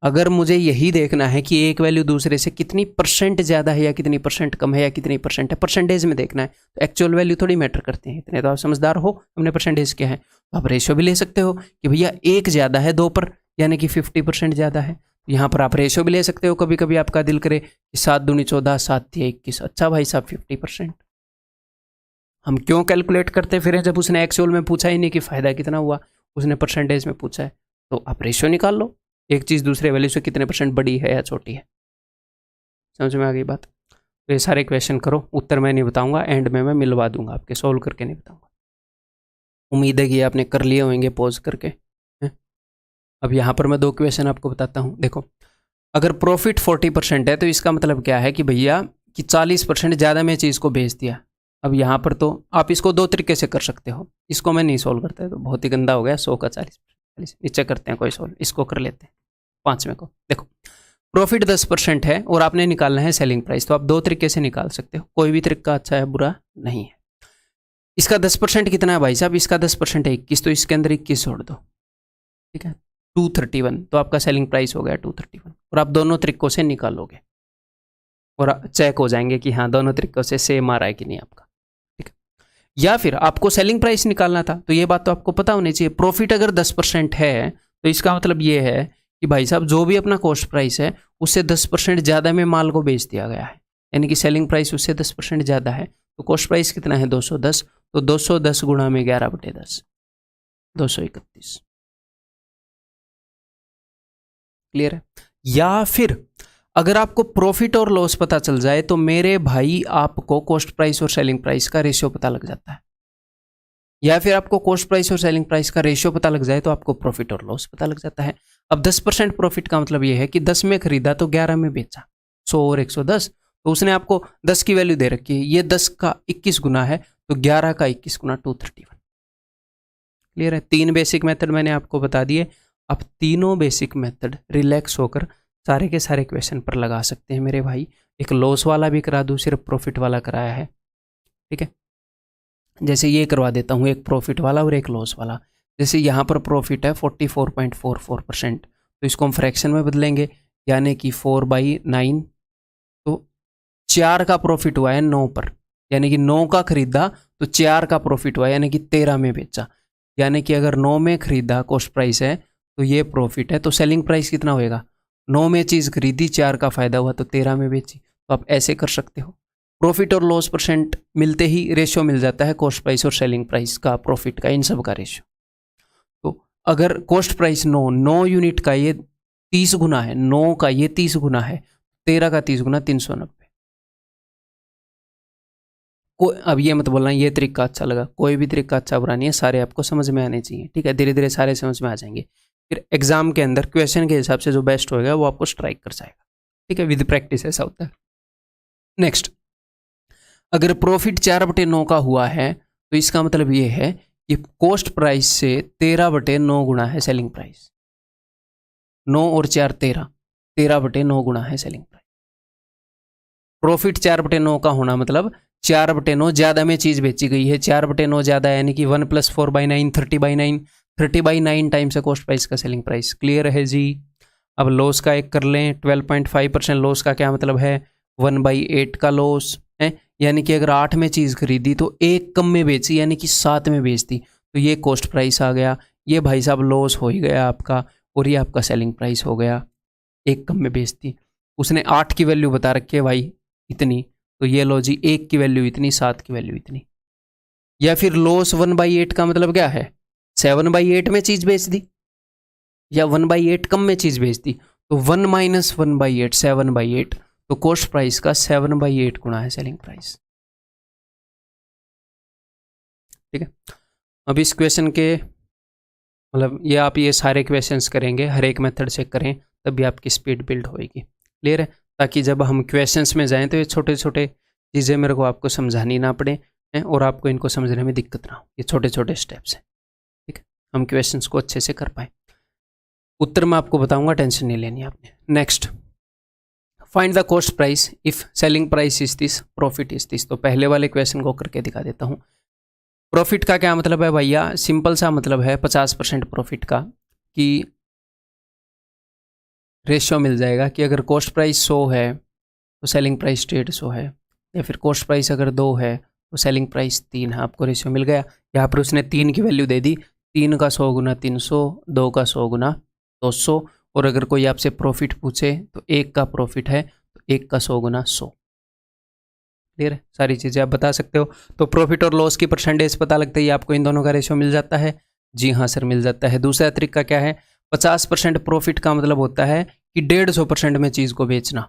अगर मुझे यही देखना है कि एक वैल्यू दूसरे से कितनी परसेंट ज़्यादा है या कितनी परसेंट कम है या कितनी परसेंट है, परसेंटेज में देखना है, तो एक्चुअल वैल्यू थोड़ी मैटर करते हैं, इतने तो आप समझदार हो, हमने परसेंटेज क्या है। तो आप रेशियो भी ले सकते हो कि भैया एक ज़्यादा है 2 पर, यानी कि 50% ज़्यादा है। यहाँ पर आप रेशियो भी ले सकते हो, कभी कभी आपका दिल करे कि 7 दूनी 14, 7 तिया 21, अच्छा भाई साहब 50%। हम क्यों कैलकुलेट करते फिर जब उसने एक्चुअल में पूछा ही नहीं कि फ़ायदा कितना हुआ, उसने परसेंटेज में पूछा है। तो आप रेशियो निकाल लो, एक चीज़ दूसरे वैल्यू से कितने परसेंट बड़ी है या छोटी है। समझ में आ गई बात। तो ये सारे क्वेश्चन करो, उत्तर मैं नहीं बताऊंगा, एंड में मैं मिलवा दूंगा आपके, सोल्व करके नहीं बताऊंगा। उम्मीद है कि आपने कर लिए होंगे पॉज करके, है? अब यहाँ पर मैं 2 क्वेश्चन आपको बताता हूँ। देखो, अगर प्रॉफिट 40% है तो इसका मतलब क्या है कि भैया कि 40% ज़्यादा में चीज़ को बेच दिया। अब यहाँ पर तो आप इसको 2 तरीके से कर सकते हो, इसको मैं नहीं सोल्व करता है तो बहुत ही गंदा हो गया, 100 का 40, नीचे करते हैं कोई सोल्व, इसको कर लेते हैं 5वें को। देखो, प्रॉफिट 10% है और आपने निकालना है सेलिंग प्राइस, तो आप 2 तरीके से निकाल सकते हो, कोई भी तरीका अच्छा है बुरा नहीं है। इसका 10% कितना है भाई साहब, इसका 10% है 21, तो इसके अंदर 21 जोड़ दो, ठीक है। 231, तो आपका सेलिंग प्राइस हो गया 231। और आप दोनों तरीकों से निकालोगे और चेक हो जाएंगे कि हाँ दोनों तरीकों से सेम आ रहा है कि नहीं आपका, ठीक है। या फिर आपको सेलिंग प्राइस निकालना था, तो ये बात तो आपको पता होनी चाहिए। प्रॉफिट अगर 10% है तो इसका मतलब ये है कि भाई साहब जो भी अपना कॉस्ट प्राइस है उससे 10% ज़्यादा में माल को बेच दिया गया है, यानी कि सेलिंग प्राइस उससे 10% ज़्यादा है। तो कॉस्ट प्राइस कितना है 210, तो 210 गुणा में 11/10, 231। क्लियर है। या फिर अगर आपको प्रॉफिट और लॉस पता चल जाए तो मेरे भाई आपको कॉस्ट प्राइस और सेलिंग प्राइस का रेशियो पता लग जाता है। या फिर आपको कॉस्ट प्राइस और सेलिंग प्राइस का रेशियो पता लग जाए तो आपको प्रॉफिट और लॉस पता लग जाता है। अब 10% प्रॉफिट का मतलब ये है कि 10 में खरीदा तो 11 में बेचा, 100 और 110, तो उसने आपको 10 की वैल्यू दे रखी है, ये 10 का 21 गुना है, तो 11 का 21 गुना 231। क्लियर है। 3 बेसिक मेथड मैंने आपको बता दिए। अब तीनों बेसिक मेथड रिलैक्स होकर सारे के सारे क्वेश्चन पर लगा सकते हैं मेरे भाई। एक लॉस वाला भी करा दूँ, सिर्फ प्रॉफिट वाला कराया है, ठीक है। जैसे ये करवा देता हूँ, एक प्रॉफिट वाला और एक लॉस वाला। जैसे यहाँ पर प्रॉफिट है 44.44%, तो इसको हम फ्रैक्शन में बदलेंगे, यानी कि 4/9, तो 4 का प्रॉफिट हुआ है 9 पर, यानी कि 9 का खरीदा तो 4 का प्रॉफिट हुआ, यानी कि 13 में बेचा। यानी कि अगर 9 में खरीदा कॉस्ट प्राइस है तो ये प्रॉफिट है, तो सेलिंग प्राइस कितना होएगा, 9 में चीज़ खरीदी, 4 का फायदा हुआ तो 13 में बेची। तो आप ऐसे कर सकते हो। प्रॉफिट और लॉस परसेंट मिलते ही रेशियो मिल जाता है कॉस्ट प्राइस और सेलिंग प्राइस का, प्रॉफिट का, इन सब का रेशियो। तो अगर कॉस्ट प्राइस 9 यूनिट का ये 30 गुना है, 9 का ये 30 गुना है, 13 का 30 गुना 390। अब ये मत बोलना ये तरीका अच्छा लगा, कोई भी तरीका अच्छा बुरा नहीं है, सारे आपको समझ में आने चाहिए, ठीक है। धीरे धीरे सारे समझ में आ जाएंगे, फिर एग्जाम के अंदर क्वेश्चन के हिसाब से जो बेस्ट होएगा वो आपको स्ट्राइक कर जाएगा, ठीक है। विद प्रैक्टिस ऐसा होता है। नेक्स्ट, अगर प्रॉफिट 4/9 का हुआ है तो इसका मतलब ये है कि कॉस्ट प्राइस से 13/9 गुना है सेलिंग प्राइस। 9 और 4 13, 13/9 गुना है सेलिंग प्राइस। प्रॉफिट 4/9 का होना मतलब 4/9 ज़्यादा में चीज़ बेची गई है, 4/9 ज़्यादा, यानी कि 1 + 4/9 30/9, 30/9 टाइम्स है कॉस्ट प्राइस का सेलिंग प्राइस। क्लियर है जी। अब लॉस का एक कर लें, 12.5% लॉस का क्या मतलब है, 1/8 का लॉस है, यानी कि अगर 8 में चीज़ खरीदी तो 1 कम में बेची, यानी कि 7 में बेच दी, तो ये कॉस्ट प्राइस आ गया। ये भाई साहब लॉस हो ही गया आपका, और ये आपका सेलिंग प्राइस हो गया, 1 कम में बेच दी। उसने 8 की वैल्यू बता रखी है भाई इतनी, तो ये लो जी 1 की वैल्यू इतनी, 7 की वैल्यू इतनी। या फिर लॉस 1/8 का मतलब क्या है, 7/8 में चीज़ बेच दी या 1/8 कम में चीज़ बेच दी, तो 1 - 1/8 7/8, तो कॉस्ट प्राइस का 7/8 गुना है सेलिंग प्राइस, ठीक है। अब इस क्वेश्चन के मतलब ये आप ये सारे क्वेश्चंस करेंगे, हर एक मेथड से करें, तभी आपकी स्पीड बिल्ड होएगी। क्लियर है। ताकि जब हम क्वेश्चंस में जाएं तो ये छोटे छोटे चीज़ें मेरे को आपको समझानी ना पड़े हैं और आपको इनको समझने में दिक्कत ना हो। ये छोटे छोटे स्टेप्स हैं, ठीक है, हम क्वेश्चंस को अच्छे से कर पाए। उत्तर मैं आपको बताऊंगा, टेंशन नहीं लेनी आपने। Next, find the cost price if selling price is this, profit is this. तो पहले वाले क्वेश्चन को करके दिखा देता हूँ। प्रॉफिट का क्या मतलब है भैया, सिंपल सा मतलब है 50% प्रॉफिट का, कि रेशियो मिल जाएगा कि अगर कॉस्ट प्राइस 100 है तो सेलिंग प्राइस 150 है, या फिर कॉस्ट प्राइस अगर 2 है तो सेलिंग प्राइस 3 है। आपको रेशियो मिल गया। यहाँ पर उसने 3 की वैल्यू दे दी, 3 का 100 गुना 300, 2 का 100 गुना 200, और अगर कोई आपसे प्रॉफिट पूछे तो 1 का प्रॉफिट है तो 1 का 100 गुना 100। क्लियर है। सारी चीज़ें आप बता सकते हो। तो प्रॉफिट और लॉस की परसेंटेज पता लगता ही आपको इन दोनों का रेशियो मिल जाता है। जी हाँ सर, मिल जाता है। दूसरा तरीका क्या है, 50% प्रॉफिट का मतलब होता है कि 150% में चीज़ को बेचना,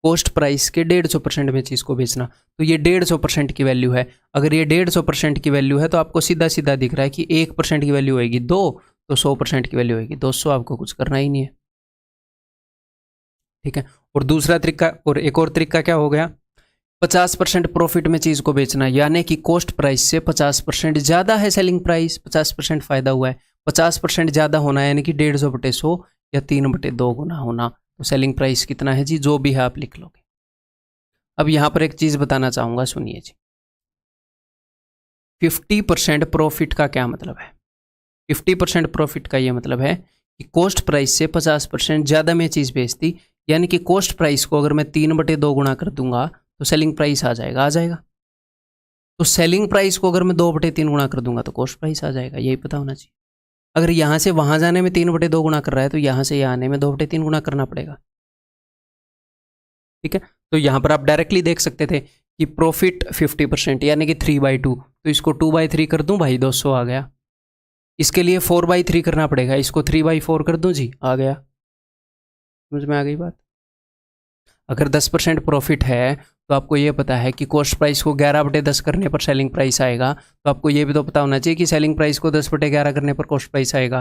कॉस्ट प्राइस के 150% में चीज़ को बेचना। तो ये 150% की वैल्यू है। अगर ये 150% की वैल्यू है तो आपको सीधा सीधा दिख रहा है कि 1% की वैल्यू होगी 2, तो 100% की वैल्यू होगी 200। आपको कुछ करना ही नहीं है, ठीक है। और दूसरा तरीका, और एक और तरीका क्या हो गया, 50% प्रॉफिट में चीज़ को बेचना, यानी कि कॉस्ट प्राइस से 50% ज़्यादा है सेलिंग प्राइस, 50% फ़ायदा हुआ है। 50% ज़्यादा होना यानी कि 150/100 या 3/2 गुना होना। तो सेलिंग प्राइस कितना है जी, जो भी है आप लिख लोगे। अब यहाँ पर एक चीज़ बताना चाहूँगा, सुनिए जी। 50% प्रॉफिट का क्या मतलब है, 50% प्रॉफिट का ये मतलब है कि कॉस्ट प्राइस से 50% ज़्यादा मैं चीज़ बेचती, यानी कि कॉस्ट प्राइस को अगर मैं 3/2 गुना कर दूंगा तो सेलिंग प्राइस आ जाएगा, तो सेलिंग प्राइस को अगर मैं 2/3 गुना कर दूंगा तो कॉस्ट प्राइस आ जाएगा, यही पता होना चाहिए। अगर यहाँ से वहाँ जाने में 3/2 गुना कर रहा है तो यहाँ से यहाँ आने में 2/3 गुना करना पड़ेगा, ठीक है। तो यहाँ पर आप डायरेक्टली देख सकते थे कि प्रॉफिट 50% यानी कि 3/2, तो इसको 2/3 कर दूं भाई, 200 आ गया। इसके लिए 4/3 करना पड़ेगा, इसको 3/4 कर दूं जी, आ गया। समझ में आ गई बात। अगर 10% प्रॉफिट है तो आपको ये पता है कि कॉस्ट प्राइस को 11/10 करने पर सेलिंग प्राइस आएगा, तो आपको ये भी तो पता होना चाहिए कि सेलिंग प्राइस को 10/11 करने पर कॉस्ट प्राइस आएगा।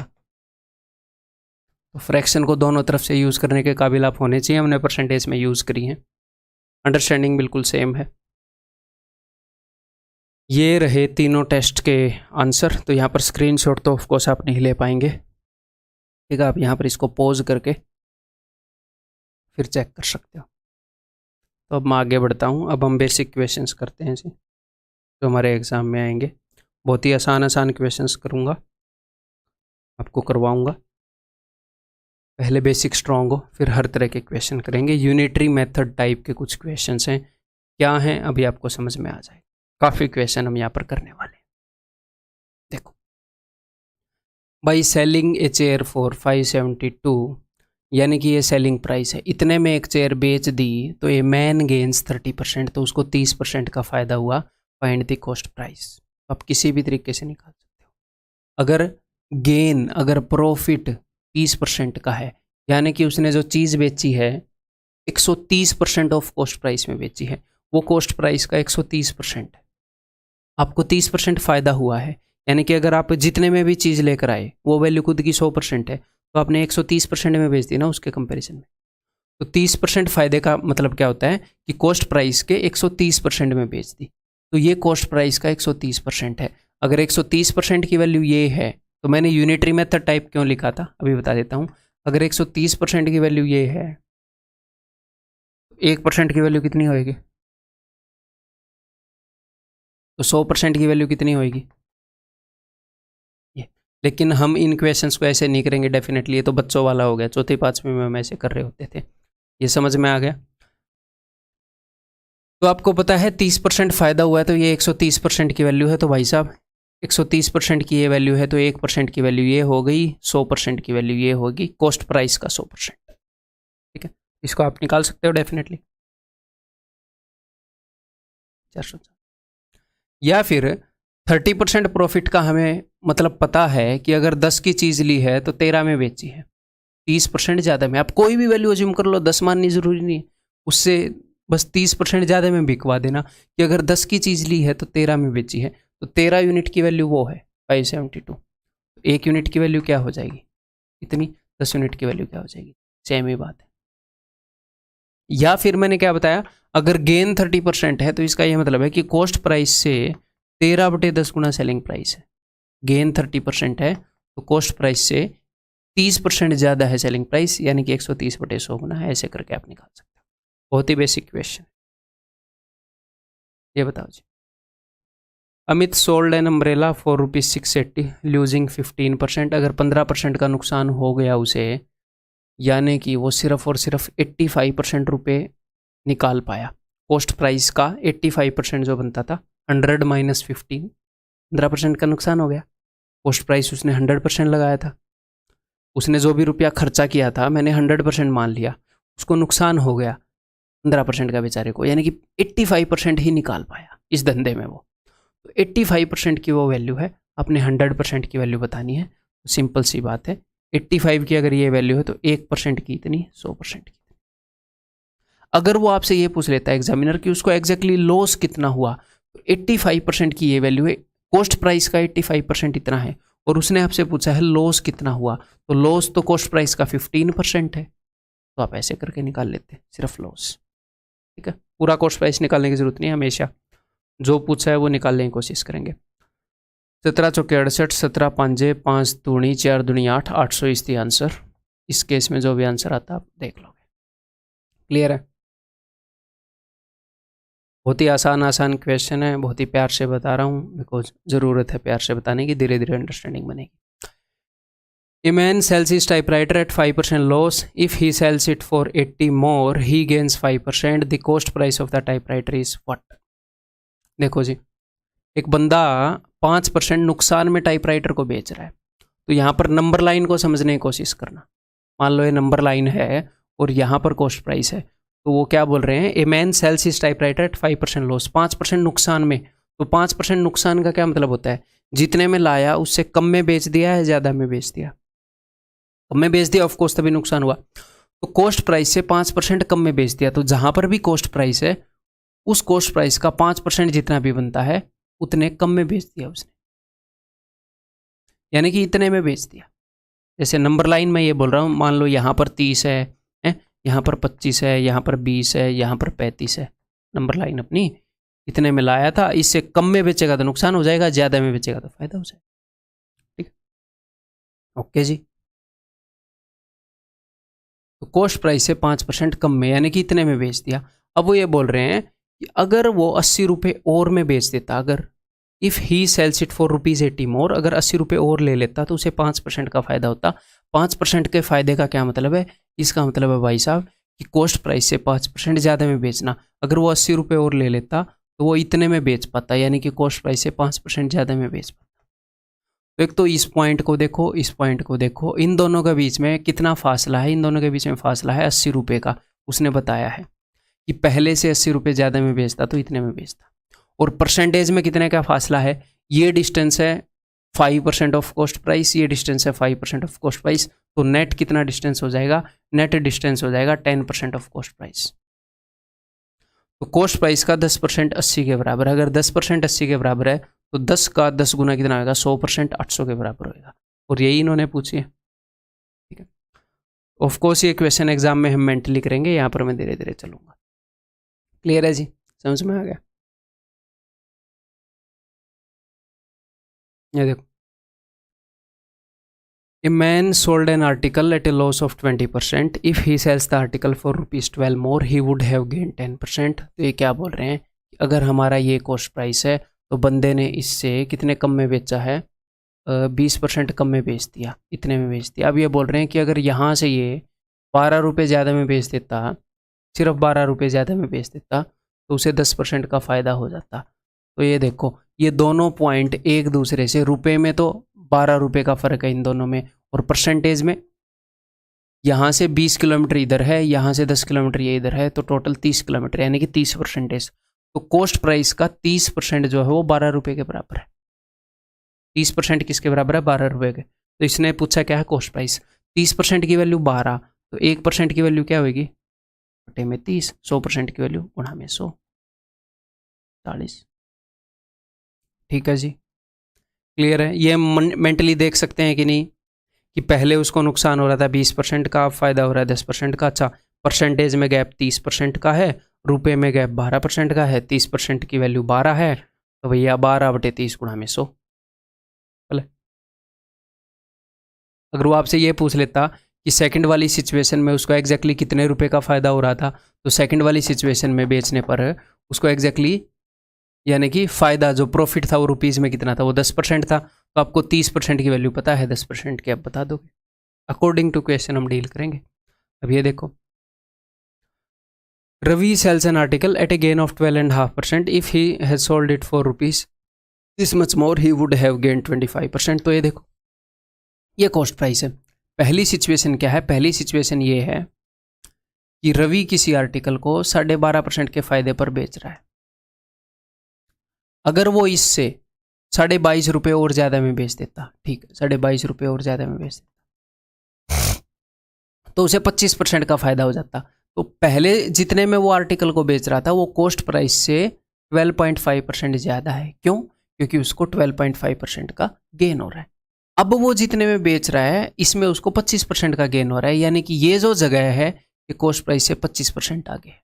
तो फ्रैक्शन को दोनों तरफ से यूज़ करने के काबिल आप होने चाहिए, हमने परसेंटेज में यूज़ करी है, अंडरस्टैंडिंग बिल्कुल सेम है। ये रहे तीनों टेस्ट के आंसर। तो यहाँ पर स्क्रीनशॉट तो ऑफकोर्स आप नहीं ले पाएंगे, ठीक है। आप यहाँ पर इसको पॉज करके फिर चेक कर सकते हो। तो अब मैं आगे बढ़ता हूँ। अब हम बेसिक क्वेश्चंस करते हैं जी, जो हमारे एग्ज़ाम में आएंगे। बहुत ही आसान क्वेश्चंस करूँगा, आपको करवाऊँगा। पहले बेसिक स्ट्रॉन्ग हो, फिर हर तरह के क्वेश्चन करेंगे। यूनिटरी मेथड टाइप के कुछ क्वेश्चंस हैं, क्या हैं अभी आपको समझ में आ जाएगा। काफ़ी क्वेश्चन हम यहाँ पर करने वाले हैं। देखो, by selling a chair for 572, यानी कि ये सेलिंग प्राइस है, इतने में एक चेयर बेच दी तो ये मैन गेन्स 30%, तो उसको 30% का फ़ायदा हुआ। Find the cost price. आप किसी भी तरीके से निकाल सकते हो। अगर प्रॉफिट 30% का है, यानी कि उसने जो चीज़ बेची है 130% ऑफ कॉस्ट प्राइस में बेची है, वो कॉस्ट प्राइस का 130% है, आपको 30% फ़ायदा हुआ है। यानी कि अगर आप जितने में भी चीज़ लेकर आए वो वैल्यू खुद की 100% है, तो आपने 130% में बेच दी ना उसके कंपैरिजन में। तो 30% फ़ायदे का मतलब क्या होता है कि कॉस्ट प्राइस के 130% में बेच दी, तो ये कॉस्ट प्राइस का 130% है। अगर 130% की वैल्यू ये है, तो मैंने यूनिटरी मेथड टाइप क्यों लिखा था अभी बता देता हूँ। अगर 130% की वैल्यू ये है, 1% की वैल्यू कितनी होएगी, तो 100% की वैल्यू कितनी होएगी ये। लेकिन हम इन क्वेश्चंस को ऐसे नहीं करेंगे डेफिनेटली, ये तो बच्चों वाला हो गया, चौथी पाँचवीं में हम ऐसे कर रहे होते थे। ये समझ में आ गया। तो आपको पता है 30% फ़ायदा हुआ है, तो ये 130% की वैल्यू है। तो भाई साहब 130% की ये वैल्यू है, तो 1% की वैल्यू ये हो गई, 100% की वैल्यू ये होगी, कॉस्ट प्राइस का 100%, ठीक है। इसको आप निकाल सकते हो डेफिनेटली। 400। या फिर 30% प्रॉफिट का हमें मतलब पता है कि अगर 10 की चीज़ ली है तो 13 में बेची है, 30% ज़्यादा में। आप कोई भी वैल्यू अज्यूम कर लो, 10 माननी ज़रूरी नहीं है, उससे बस 30% ज़्यादा में बिकवा देना कि अगर 10 की चीज़ ली है तो 13 में बेची है, तो 13 यूनिट की वैल्यू वो है 572। एक यूनिट की वैल्यू क्या हो जाएगी इतनी, 10 यूनिट की वैल्यू क्या हो जाएगी, सेम ही बात है। या फिर मैंने क्या बताया, अगर गेन 30% है तो इसका यह मतलब है कि कॉस्ट प्राइस से 13/10 गुना सेलिंग प्राइस है। गेन 30% है तो कॉस्ट प्राइस से 30% ज़्यादा है सेलिंग प्राइस, यानी कि 130/100 गुना है। ऐसे करके आप निकाल सकते हो। बहुत ही बेसिक क्वेश्चन। ये बताओ जी। Amit sold an umbrella for ₹680 losing 15%। अगर 15% का नुकसान हो गया उसे, यानी कि वो सिर्फ और सिर्फ 85% रुपये निकाल पाया। कॉस्ट प्राइस का 85% जो बनता था, 100 माइनस 15, 15% का नुकसान हो गया। कॉस्ट प्राइस उसने 100% लगाया था, उसने जो भी रुपया खर्चा किया था मैंने 100% मान लिया, उसको नुकसान हो गया 15% का बेचारे को, यानी कि 85% ही निकाल पाया इस धंधे में वो। तो 85% की वो वैल्यू है, अपने 100% की वैल्यू बतानी है। तो सिंपल सी बात है, 85 की अगर ये वैल्यू है तो 1% की इतनी, 100% की। अगर वो आपसे ये पूछ लेता है एग्जामिनर कि उसको एग्जैक्टली लॉस कितना हुआ, तो 85% की ये वैल्यू है, कॉस्ट प्राइस का 85% इतना है, और उसने आपसे पूछा है लॉस कितना हुआ, तो लॉस तो कॉस्ट प्राइस का 15% है, तो आप ऐसे करके निकाल लेते हैं सिर्फ लॉस, ठीक है। पूरा कॉस्ट प्राइस निकालने की जरूरत नहीं है, हमेशा जो पूछा है वो निकालने की कोशिश करेंगे। 17 चौके 68, 17 पांजे 5 दूनी 4 दूनी 8, 800 इज द आंसर। इस केस में जो भी आंसर आता आप देख लोगे। क्लियर है। बहुत ही आसान क्वेश्चन है, बहुत ही प्यार से बता रहा हूँ बिकॉज ज़रूरत है प्यार से बताने की, धीरे धीरे अंडरस्टैंडिंग बनेगी। A man sells his typewriter at 5% loss. If he sells it for 80 more, he gains 5%. The cost price of the typewriter is what? देखो जी, एक बंदा 5% नुकसान में टाइपराइटर को बेच रहा है, तो यहाँ पर नंबर लाइन को समझने की कोशिश करना। मान लो ये नंबर लाइन है और यहाँ पर कॉस्ट प्राइस है, तो वो क्या बोल रहे हैं, a man sells his typewriter at 5% loss, 5% नुकसान में। तो 5% नुकसान का क्या मतलब होता है, जितने में लाया उससे कम में बेच दिया है, ज़्यादा में बेच दिया। कम में बेच दिया ऑफकोर्स तभी नुकसान हुआ। तो कॉस्ट प्राइस से 5% कम में बेच दिया, तो जहाँ पर भी कॉस्ट प्राइस है उस कॉस्ट प्राइस का 5% जितना भी बनता है उतने कम में बेच दिया उसने, यानी कि इतने में बेच दिया। जैसे नंबर लाइन में ये बोल रहा हूँ, मान लो यहाँ पर 30 है, यहाँ पर 25 है, यहाँ पर 20 है, यहाँ पर 35 है। नंबर लाइन अपनी इतने में लाया था, इससे कम में बेचेगा तो नुकसान हो जाएगा, ज़्यादा में बेचेगा तो फायदा हो जाएगा। ठीक, ओके जी। तो कॉस्ट प्राइस से 5% कम में, यानी कि इतने में बेच दिया। अब वो ये बोल रहे हैं कि अगर वो 80 रुपये और में बेच देता, अगर if he sells it for ₹80 more, अगर 80 रुपये और ले लेता तो उसे 5% का फ़ायदा होता। 5% के फ़ायदे का क्या मतलब है, इसका मतलब है भाई साहब कि कॉस्ट प्राइस से 5% ज़्यादा में बेचना। अगर वो 80 रुपये और ले लेता तो वो इतने में बेच पाता, यानी कि कॉस्ट प्राइस से 5% ज़्यादा में बेच पाता। तो एक तो इस पॉइंट को देखो, इस पॉइंट को देखो, इन दोनों के बीच में कितना फासला है, इन दोनों के बीच में फासला है 80 रुपये का। उसने बताया है कि पहले से 80 रुपये ज़्यादा में बेचता तो इतने में बेचता। और परसेंटेज में कितने का फासला है, ये डिस्टेंस है 5% ऑफ कॉस्ट प्राइस, ये डिस्टेंस है 5% ऑफ कॉस्ट प्राइस, तो नेट कितना डिस्टेंस हो जाएगा, नेट डिस्टेंस हो जाएगा 10% ऑफ कॉस्ट प्राइस। तो कॉस्ट प्राइस का 10% 80 के बराबर है। अगर 10% 80 के बराबर है तो 10 का 10 गुना कितना होगा, 100% 800 के बराबर होगा। और यही इन्होंने पूछी है। ठीक है, ऑफकोर्स ये क्वेश्चन एग्जाम में हम मेंटली करेंगे, यहाँ पर मैं धीरे धीरे चलूंगा। क्लियर है जी, समझ में आ गया। ये देखो, a man sold an article at a loss of 20%। If he sells the article for ₹12 more he would have gain 10%। तो ये क्या बोल रहे हैं, अगर हमारा ये कॉस्ट प्राइस है तो बंदे ने इससे कितने कम में बेचा है, 20% कम में बेच दिया, इतने में बेच दिया। अब ये बोल रहे हैं कि अगर यहाँ से ये 12 रुपये ज़्यादा में बेच देता, सिर्फ 12 रुपये ज़्यादा में बेच देता तो उसे 10% का फ़ायदा हो जाता। तो ये देखो, ये दोनों पॉइंट एक दूसरे से, रुपए में तो 12 रुपये का फ़र्क है इन दोनों में, और परसेंटेज में यहाँ से 20 किलोमीटर इधर है, यहाँ से 10 किलोमीटर ये इधर है, तो टोटल 30 किलोमीटर, यानी कि 30%। तो कॉस्ट प्राइस का 30% जो है वो 12 रुपये के बराबर है। 30% किसके बराबर है, 12 रुपये के। तो इसने पूछा क्या है कॉस्ट प्राइस, 30% की वैल्यू 12, तो 1% की वैल्यू क्या होगी, बटे में 30, 100% की वैल्यू गुणा में 100, 40। ठीक है जी, क्लियर है। ये मेंटली देख सकते हैं कि नहीं, कि पहले उसको नुकसान हो रहा था 20% का, अब फायदा हो रहा है 10% का। अच्छा, परसेंटेज में गैप 30% का है, रुपए में गैप 12% का है, 30% की वैल्यू 12 है, तो भैया 12 बटे 30 गुणा में 100। बोले अगर वो आपसे ये पूछ लेता कि सेकंड वाली सिचुएशन में उसको एग्जैक्टली कितने रुपए का फ़ायदा हो रहा था, तो सेकंड वाली सिचुएशन में बेचने पर उसको एग्जैक्टली, यानी कि फ़ायदा जो प्रॉफिट था वो रुपीज़ में कितना था, वो 10% था। तो आपको 30% की वैल्यू पता है, 10% की आप बता दोगे। अकॉर्डिंग टू क्वेश्चन हम डील करेंगे। अब ये देखो, Ravi sells an article at a gain of 12.5%। If he has sold it for rupees this much more he would have gain 25%। तो ये देखो, ये कॉस्ट प्राइस है। पहली सिचुएशन क्या है, पहली सिचुएशन ये है कि रवि किसी आर्टिकल को 12.5% के फायदे पर बेच रहा है। अगर वो इससे 22.5 रुपये और ज़्यादा में बेच देता, ठीक है, 22.5 रुपये और ज़्यादा में बेच देता, तो उसे 25% का फ़ायदा हो जाता। तो पहले जितने में वो आर्टिकल को बेच रहा था वो कॉस्ट प्राइस से 12.5% ज़्यादा है। क्यों? क्योंकि उसको 12.5% का गेन हो रहा है। अब वो जितने में बेच रहा है इसमें उसको 25% का गेन हो रहा है, यानी कि ये जो जगह है ये कॉस्ट प्राइस से 25% आगे है।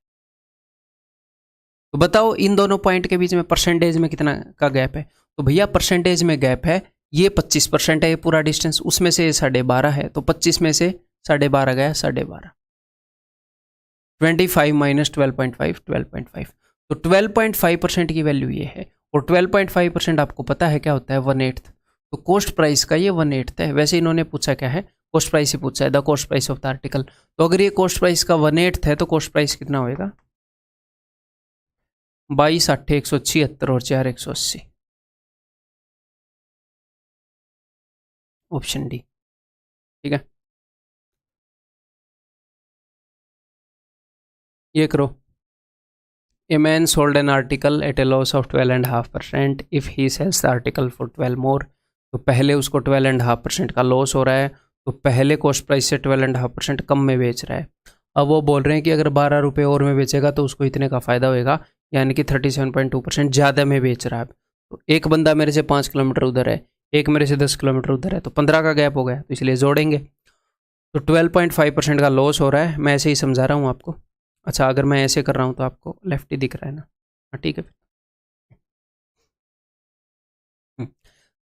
तो बताओ इन दोनों पॉइंट के बीच में परसेंटेज में कितना का गैप है, तो भैया परसेंटेज में गैप है, ये 25% है, ये पूरा डिस्टेंस, उसमें से 12.5 है, तो 25 में से 12.5 गया 12.5, 25 माइनस 12.5, 12.5, तो 12.5% की वैल्यू ये है। और 12.5% आपको पता है क्या होता है, 1/8। तो कॉस्ट प्राइस का ये 1/8 है। वैसे इन्होंने पूछा क्या है, कॉस्ट प्राइस ही पूछा है, the cost price of the article. तो अगर ये कॉस्ट प्राइस का 1/8 है तो कॉस्ट प्राइस कितना होएगा, 22, 8, 176 और 4, 180। ऑप्शन डी, ठीक है। ये करो, a man sold an article at a loss of 12.5% if he sells the article for 12 more. तो पहले उसको 12.5% का लॉस हो रहा है, तो पहले कॉस्ट प्राइस से 12.5% कम में बेच रहा है। अब वो बोल रहे हैं कि अगर 12 रुपये और में बेचेगा तो उसको इतने का फ़ायदा होएगा, यानी कि 37.2% ज़्यादा में बेच रहा है। तो एक बंदा मेरे से 5 किलोमीटर उधर है, एक मेरे से 10 किलोमीटर उधर है, तो 15 का गैप हो गया, तो इसलिए जोड़ेंगे। तो 12.5% का लॉस हो रहा है, मैं ऐसे ही समझा रहा हूँ आपको। अच्छा, अगर मैं ऐसे कर रहा हूँ तो आपको लेफ्ट ही दिख रहा है ना, हाँ ठीक है।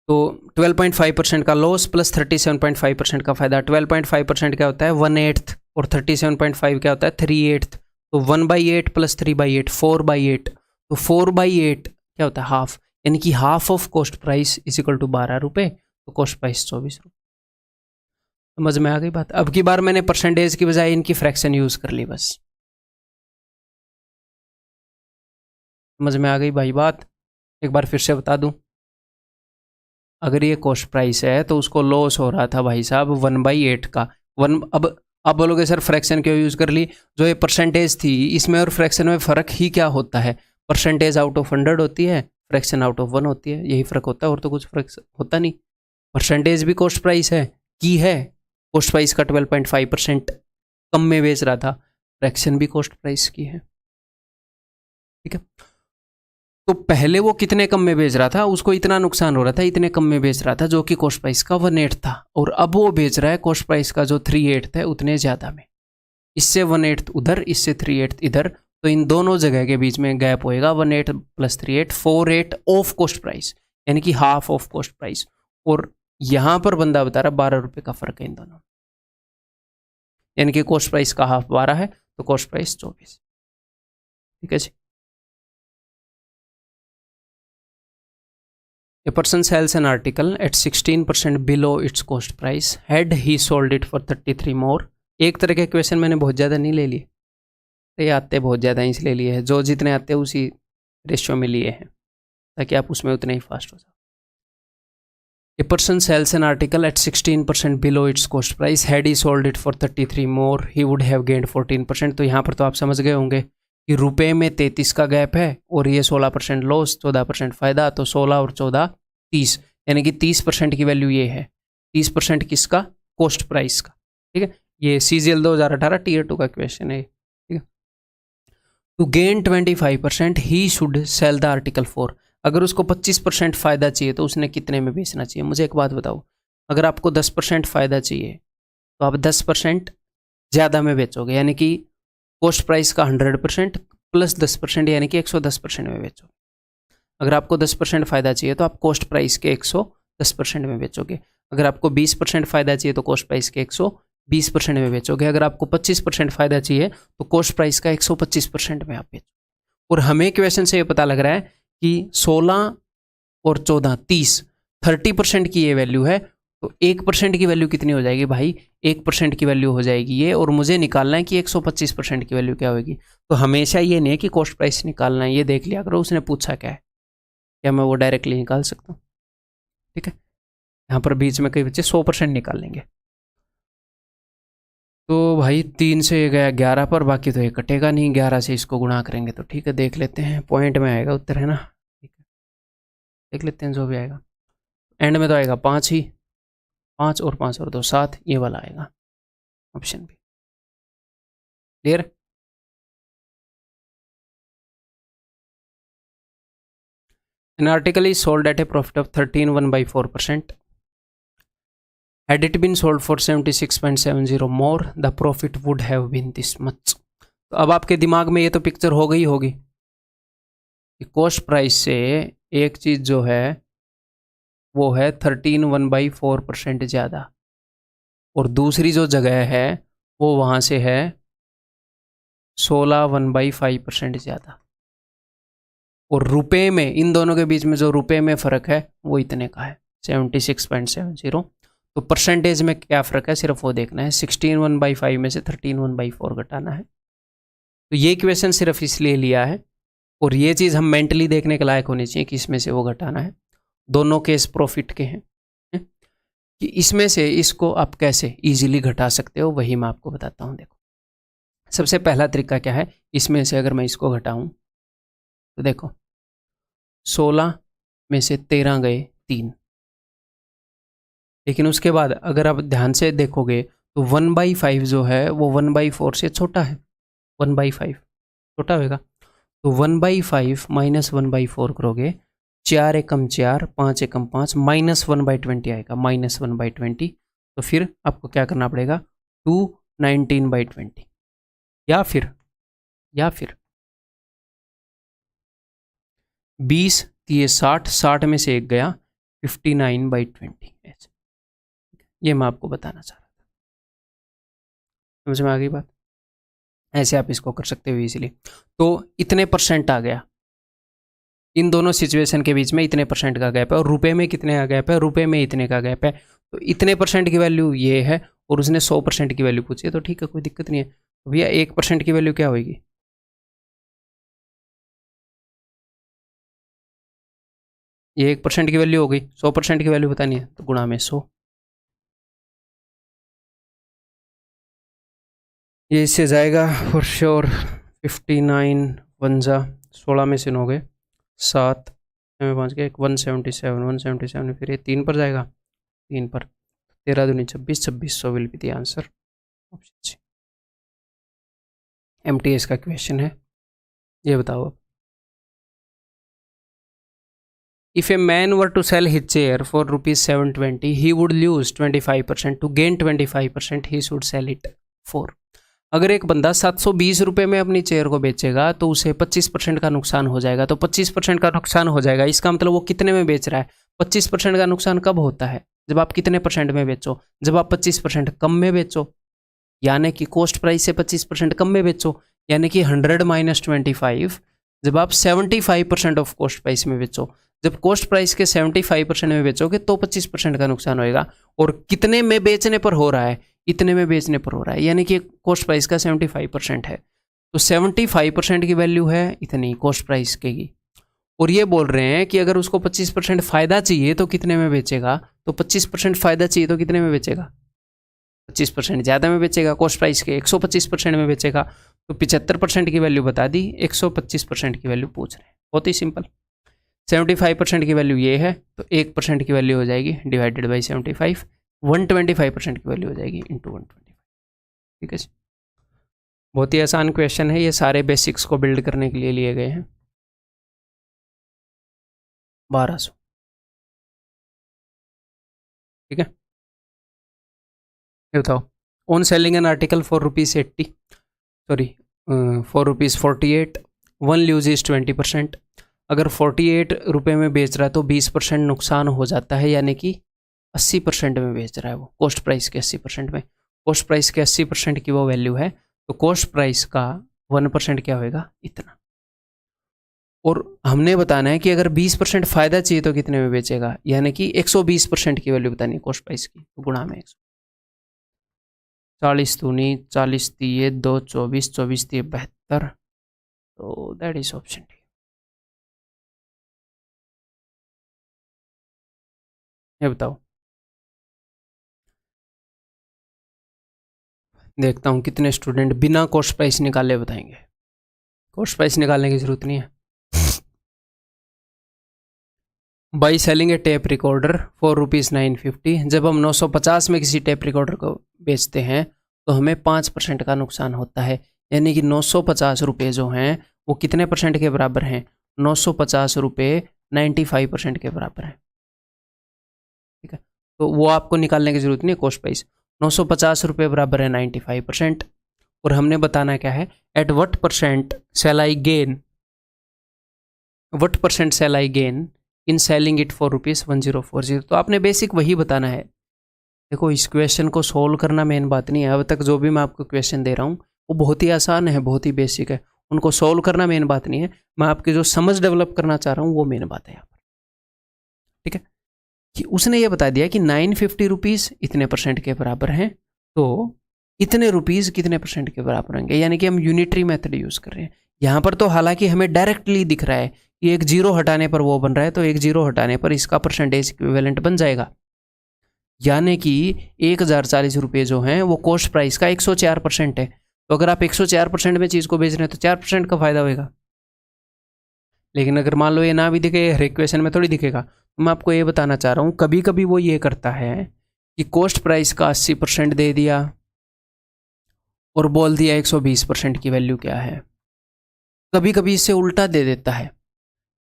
तो 12.5% का लॉस प्लस 37.5% का फायदा। 12.5% क्या होता है, 1/8, और 37.5 क्या होता है, 3/8। तो 1/8 प्लस 3/8, 4/8। तो 4/8 क्या होता है, हाफ, यानी कि half of cost price is equal to 12 रुपये, तो कॉस्ट प्राइस 24 रुपये। समझ में आ गई बात। अब की बार मैंने परसेंटेज की बजाय इनकी फ्रैक्शन यूज कर ली, बस समझ में आ गई भाई बात। एक बार फिर से बता दूं, अगर ये कॉस्ट प्राइस है तो उसको लॉस हो रहा था भाई साहब 1/8 का। वन अब आप बोलोगे सर फ्रैक्शन क्यों यूज़ कर ली, जो ये परसेंटेज थी इसमें और फ्रैक्शन में फ़र्क ही क्या होता है, परसेंटेज आउट ऑफ 100 होती है, फ्रैक्शन आउट ऑफ 1 होती है, यही फ़र्क होता है, और तो कुछ फ़र्क होता नहीं। परसेंटेज भी कॉस्ट प्राइस है की है, कॉस्ट प्राइस का 12.5% कम में बेच रहा था, फ्रैक्शन भी कॉस्ट प्राइस की है, ठीक है। तो पहले वो कितने कम में बेच रहा था, उसको इतना नुकसान हो रहा था, इतने कम में बेच रहा था, जो कि कॉस्ट प्राइस का 1/8 था, और अब वो बेच रहा है कॉस्ट प्राइस का जो 3/8 है उतने ज़्यादा में। इससे 1/8 उधर, इससे 3/8 इधर, तो इन दोनों जगह के बीच में गैप होएगा 1/8 प्लस 3/8, 4/8 ऑफ कॉस्ट प्राइस, यानी कि हाफ ऑफ कॉस्ट प्राइस। और यहाँ पर बंदा बता रहा 12 रुपये का फर्क है इन दोनों, यानी कि कॉस्ट प्राइस का हाफ 12 है, तो कॉस्ट प्राइस 24, ठीक है जी। A person sells an article at 16% below its cost price. Had he sold it for 33 more? एक तरह के क्वेश्चन मैंने बहुत ज़्यादा नहीं ले लिए, ये आते बहुत ज़्यादा इसलिए लिए हैं, जो जितने आते हैं उसी रेशियो में लिए हैं, ताकि आप उसमें उतने ही फास्ट हो जाओ। A person sells an article at 16% below its cost price. Had he sold it for 33 more, he would have gained 14%. तो यहाँ पर तो आप समझ गए होंगे कि रुपए में 33 का गैप है और ये 16% लॉस, 14% फ़ायदा, तो 16 और 14 30, यानी कि 30% की वैल्यू ये है। 30% किसका, कॉस्ट प्राइस का, ठीक है। ये CGL 2018 Tier 2 का क्वेश्चन है, ठीक है। To gain 25% he should sell the article for. अगर उसको 25% फ़ायदा चाहिए तो उसने कितने में बेचना चाहिए। मुझे एक बात बताओ, अगर आपको 10% फ़ायदा चाहिए तो आप 10% ज़्यादा में बेचोगे, यानी कि कॉस्ट प्राइस का 100% प्लस 10%, यानी कि 110% में बेचोगे। अगर आपको 10% फ़ायदा चाहिए तो आप कॉस्ट प्राइस के 110% में बेचोगे। अगर आपको 20% फ़ायदा चाहिए तो कॉस्ट प्राइस के 120% में बेचोगे। अगर आपको 25% फ़ायदा चाहिए तो कॉस्ट प्राइस का 125% में आप बेचोगे। और हमें क्वेश्चन से ये पता लग रहा है कि 16 और 14 30, 30% की ये वैल्यू है, तो 1% की वैल्यू कितनी हो जाएगी भाई, 1% की वैल्यू हो जाएगी ये, और मुझे निकालना है कि 125% की वैल्यू क्या होगी। तो हमेशा ये नहीं है कि कॉस्ट प्राइस निकालना है, ये देख लिया करो उसने पूछा क्या है, क्या मैं वो डायरेक्टली निकाल सकता हूँ, ठीक है। यहाँ पर बीच में कई बच्चे 100% निकाल लेंगे। तो भाई 3 से ये गया 11 पर, बाकी तो ये कटेगा नहीं, 11 से इसको गुणा करेंगे तो ठीक है, देख लेते हैं पॉइंट में आएगा उत्तर, है ना, ठीक है, देख लेते हैं जो भी आएगा। एंड में तो आएगा 5 ही, 5 और 5 और 2 7, ये वाला आएगा option B. Clear. An article is sold at a profit of 13.1/4%. Had it been sold for 76.70 more, the profit would have been this much. तो अब आपके दिमाग में ये तो पिक्चर हो गई होगी कि कॉस्ट प्राइस से एक चीज़ जो है वो है 13.1/4% ज़्यादा, और दूसरी जो जगह है वो वहाँ से है 16.1/5% ज़्यादा, और रुपए में इन दोनों के बीच में जो रुपए में फ़र्क है वो इतने का है। 76.70। तो परसेंटेज में क्या फ़र्क है सिर्फ वो देखना है। 16 1/5 में से 13 1/4 घटाना है। तो ये क्वेश्चन सिर्फ इसलिए लिया है, और ये चीज़ हम मेंटली देखने के लायक होनी चाहिए कि इसमें से वो घटाना है। दोनों केस प्रॉफिट के हैं, कि इसमें से इसको आप कैसे इजीली घटा सकते हो, वही मैं आपको बताता हूँ। देखो, सबसे पहला तरीका क्या है, इसमें से अगर मैं इसको घटाऊं तो देखो 16 में से 13 गए 3, लेकिन उसके बाद अगर आप ध्यान से देखोगे तो 1/5 जो है वो 1/4 से छोटा है। 1/5 छोटा होगा, तो 1/5 माइनस 1/4 करोगे, 4 एकम 4, 5 एकम 5, -1/20 आएगा, -1/20। तो फिर आपको क्या करना पड़ेगा, 219/20, या फिर 20 ये 60, 60 में से एक गया, 59/20। ये मैं आपको बताना चाह रहा था, समझ में आ गई बात। ऐसे आप इसको कर सकते हो इजीली। तो इतने परसेंट आ गया, इन दोनों सिचुएशन के बीच में इतने परसेंट का गैप है, और रुपए में कितने का गैप है, रुपए में इतने का गैप है। तो इतने परसेंट की वैल्यू ये है, और उसने 100% की वैल्यू पूछी है, तो ठीक है, कोई दिक्कत नहीं है। तो भैया 1% की वैल्यू क्या होगी, ये 1% की वैल्यू हो गई। 100% की वैल्यू बतानी है तो गुणा में 100। ये इससे जाएगा फॉर श्योर 59 1 16 में से 9 गए 7 में 5 गए 177 फिर ये 3 पर जाएगा, 3 पर 13 दूनी 26, 2600 will be the answer option C. MTS का क्वेश्चन है, ये बताओ अब। If a man were to sell his chair for ₹720, he would lose 25%. To gain 25%, he should sell it for. अगर एक बंदा 720 रुपये में अपनी चेयर को बेचेगा तो उसे 25% का नुकसान हो जाएगा। तो 25% का नुकसान हो जाएगा, इसका मतलब वो कितने में बेच रहा है। 25% का नुकसान कब होता है, जब आप कितने परसेंट में बेचो, जब आप 25% कम में बेचो, यानी कि कॉस्ट प्राइस से 25% कम में बेचो, यानी कि 100 - 25, जब आप 75% ऑफ कॉस्ट प्राइस में बेचो। जब कॉस्ट प्राइस के 75% में बेचोगे तो 25% का नुकसान होएगा, और कितने में बेचने पर हो रहा है, इतने में बेचने पर हो रहा है, यानी कि कॉस्ट प्राइस का 75% है, तो 75% की वैल्यू है इतनी कॉस्ट प्राइस की। और ये बोल रहे हैं कि अगर उसको 25% फ़ायदा चाहिए तो कितने में बेचेगा, तो 25% फ़ायदा चाहिए तो कितने में बेचेगा, 25% ज़्यादा में बेचेगा, कॉस्ट प्राइस के 125% में बेचेगा। तो 75% की वैल्यू बता दी, 125% की वैल्यू पूछ रहे हैं। बहुत ही सिंपल। 75% की वैल्यू ये है, तो 1% की वैल्यू हो जाएगी डिवाइडेड बाई 75, 125% की वैल्यू हो जाएगी इंटू 125। ठीक है जी, बहुत ही आसान क्वेश्चन है, ये सारे बेसिक्स को बिल्ड करने के लिए लिए गए हैं। 1200। ठीक है, ये बताओ, on selling an article for ₹80, sorry for ₹48, one ल्यूज is 20%। अगर 48 रुपये में बेच रहा है तो 20% नुकसान हो जाता है, यानी कि 80% में बेच रहा है वो, कॉस्ट प्राइस के 80% में। कॉस्ट प्राइस के 80% की वो वैल्यू है, तो कॉस्ट प्राइस का 1% क्या होएगा, इतना। और हमने बताना है कि अगर 20% फ़ायदा चाहिए तो कितने में बेचेगा, यानी कि 120% की वैल्यू बतानी है कॉस्ट प्राइस की, तो गुणा में 40 दूनी 40 दिए 2 24, 24 दिए 72, तो दैट इज ऑप्शन डी। ये बताओ, देखता हूँ कितने स्टूडेंट बिना कॉस्ट प्राइस निकाले बताएंगे। कॉस्ट प्राइस निकालने की जरूरत नहीं है। By selling A tape recorder for ₹950, जब हम 950 में किसी टेप रिकॉर्डर को बेचते हैं तो हमें 5% का नुकसान होता है, यानी कि 950 रुपये जो हैं वो कितने परसेंट के बराबर हैं, 950 रुपये 95% के बराबर हैं। ठीक है, तो वो आपको निकालने की जरूरत नहीं है कॉस्ट प्राइस। 950 रुपये बराबर है 95%, और हमने बताना क्या है, at what percent sell I gain, what percent sell I gain in selling it for ₹1040। तो आपने बेसिक वही बताना है। देखो, इस क्वेश्चन को सोल्व करना मेन बात नहीं है, अब तक जो भी मैं आपको क्वेश्चन दे रहा हूँ वो बहुत ही आसान है, बहुत ही बेसिक है, उनको सोल्व करना मेन बात नहीं है, मैं आपकी जो समझ डेवलप करना चाह रहा हूँ वो मेन बात है यहाँ पर। ठीक है, कि उसने ये बता दिया कि 950 रुपीज़ इतने परसेंट के बराबर हैं, तो इतने रुपीज़ कितने परसेंट के बराबर होंगे, यानी कि हम यूनिटरी मेथड यूज़ कर रहे हैं। यहाँ पर तो हालांकि हमें डायरेक्टली दिख रहा है कि एक जीरो हटाने पर वो बन रहा है, तो एक जीरो हटाने पर इसका परसेंटेज इक्विवेलेंट बन जाएगा, यानी कि 1040 रुपये जो हैं वो कॉस्ट प्राइस का 104% है। तो अगर आप 104% में चीज़ को बेच रहे हैं तो 4% का फायदा होगा। लेकिन अगर मान लो ये ना भी दिखे, हर इक्वेशन में थोड़ी दिखेगा। तो मैं आपको ये बताना चाह रहा हूँ, कभी कभी वो ये करता है कि कॉस्ट प्राइस का 80% दे दिया और बोल दिया 120% की वैल्यू क्या है। कभी कभी इससे उल्टा दे देता है,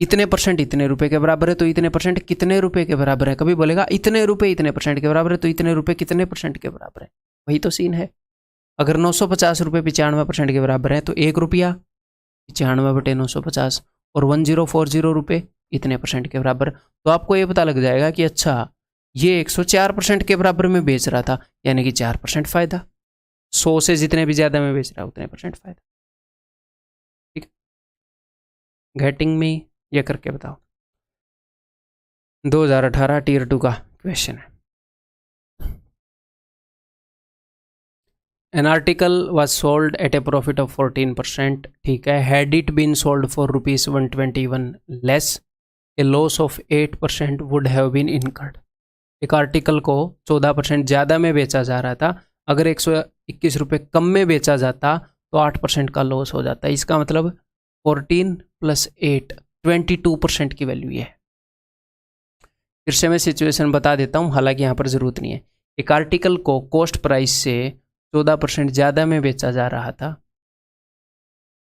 इतने परसेंट इतने रुपए के बराबर है तो इतने परसेंट कितने रुपए के बराबर है। कभी बोलेगा इतने रुपए इतने परसेंट के बराबर है तो इतने रुपए कितने परसेंट के बराबर है। वही तो सीन है। अगर 950 रुपये 95% के बराबर है तो 1 रुपया 95/950 और 1040 रुपये इतने परसेंट के बराबर। तो आपको ये पता लग जाएगा कि अच्छा ये 104% के बराबर में बेच रहा था, यानी कि 4% फायदा। 100 से जितने भी ज्यादा में बेच रहा है उतने परसेंट फायदा। ठीक है, गेटिंग में ये करके बताओ। 2018 टीयर 2 का क्वेश्चन है। An article was sold at a profit of 14%, ठीक है। Had it been sold for ₹121 less, a loss of 8% would have been incurred. एक आर्टिकल को 14% ज़्यादा में बेचा जा रहा था, अगर 121 रुपये कम में बेचा जाता तो 8% का लॉस हो जाता है। इसका मतलब 14 + 8 22% की वैल्यू है। फिर से मैं सिचुएशन बता देता हूँ, हालांकि यहाँ पर ज़रूरत नहीं है। एक आर्टिकल को कॉस्ट प्राइस से 14% ज़्यादा में बेचा जा रहा था,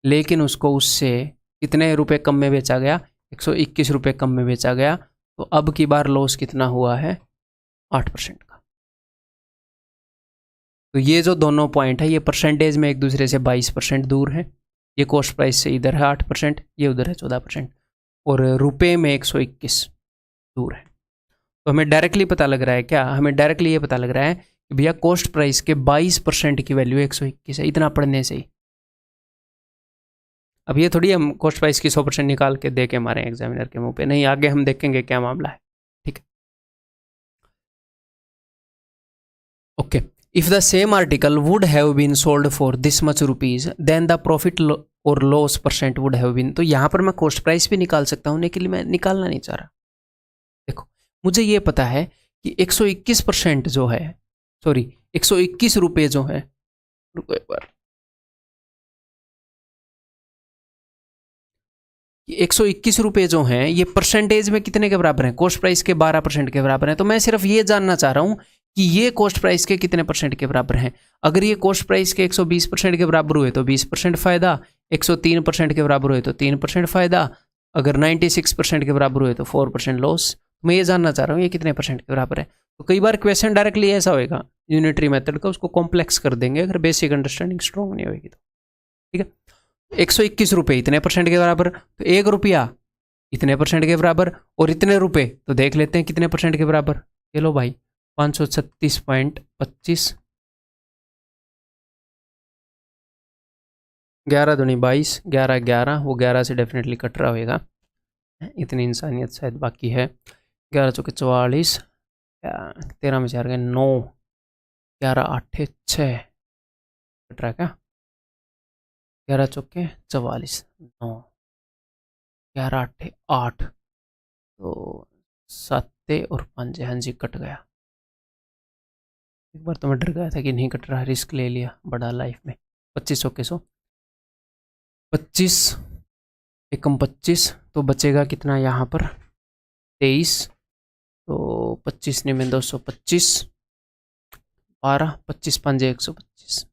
लेकिन उसको उससे कितने रुपए कम में बेचा गया, 121 रुपये कम में बेचा गया। तो अब की बार लॉस कितना हुआ है, 8% का। तो ये जो दोनों पॉइंट है ये परसेंटेज में एक दूसरे से 22% दूर है। ये कॉस्ट प्राइस से इधर है 8%, ये उधर है 14%, और रुपए में 121 दूर है। तो हमें डायरेक्टली पता लग रहा है क्या, हमें डायरेक्टली ये पता लग रहा है कि भैया कॉस्ट प्राइस के 22% की वैल्यू 121 है, इतना पढ़ने से ही। अब ये थोड़ी हम कॉस्ट प्राइस की 100% निकाल के दे के मारे एग्जामिनर के मुंह पे, नहीं, आगे हम देखेंगे क्या मामला है। ठीक है, okay. If the same article would have been sold for this much rupees then the profit or loss percent would have been. तो यहाँ पर मैं कॉस्ट प्राइस भी निकाल सकता हूँ, लेकिन मैं निकालना नहीं चाह रहा। देखो, मुझे ये पता है कि 121% जो है, सॉरी 121 रुपये जो है, रुको एक बार, 121 रुपये जो हैं ये परसेंटेज में कितने के बराबर हैं, कॉस्ट प्राइस के 12% के बराबर हैं। तो मैं सिर्फ ये जानना चाह रहा हूँ कि ये कॉस्ट प्राइस के कितने परसेंट के बराबर हैं। अगर ये कॉस्ट प्राइस के 120% के बराबर हुए तो 20% फायदा, 103% के बराबर हुए तो 3% फायदा, अगर 96% के बराबर हुए तो 4% लॉस। मैं ये जानना चाह रहा हूँ ये कितने परसेंट के बराबर है। तो कई बार क्वेश्चन डायरेक्टली ऐसा होएगा यूनिटरी मेथड का, उसको कॉम्प्लेक्स कर देंगे अगर बेसिक अंडरस्टैंडिंग स्ट्रॉन्ग नहीं होगी तो। ठीक है, 121 रुपये इतने परसेंट के बराबर, तो 1 रुपया इतने परसेंट के बराबर, और इतने रुपए तो देख लेते हैं कितने परसेंट के बराबर। ये लो भाई 536.25, 11 दूनी 22, 11 11, वो 11 से डेफिनेटली कट रहा होगा, इतनी इंसानियत शायद बाकी है। 11 चौके 44, 13 में 4 गए 9, 11 8 6 कट रहा क्या, 11 चौके 44, 9, 11 8 8, तो 7 और 5, हाँ जी कट गया। एक बार तो मैं डर गया था कि नहीं कट रहा, रिस्क ले लिया बड़ा लाइफ में। 25 के 100, 25 एकम 25, तो बचेगा कितना यहाँ पर 23, तो 25 में 225, 12, 25 5 125,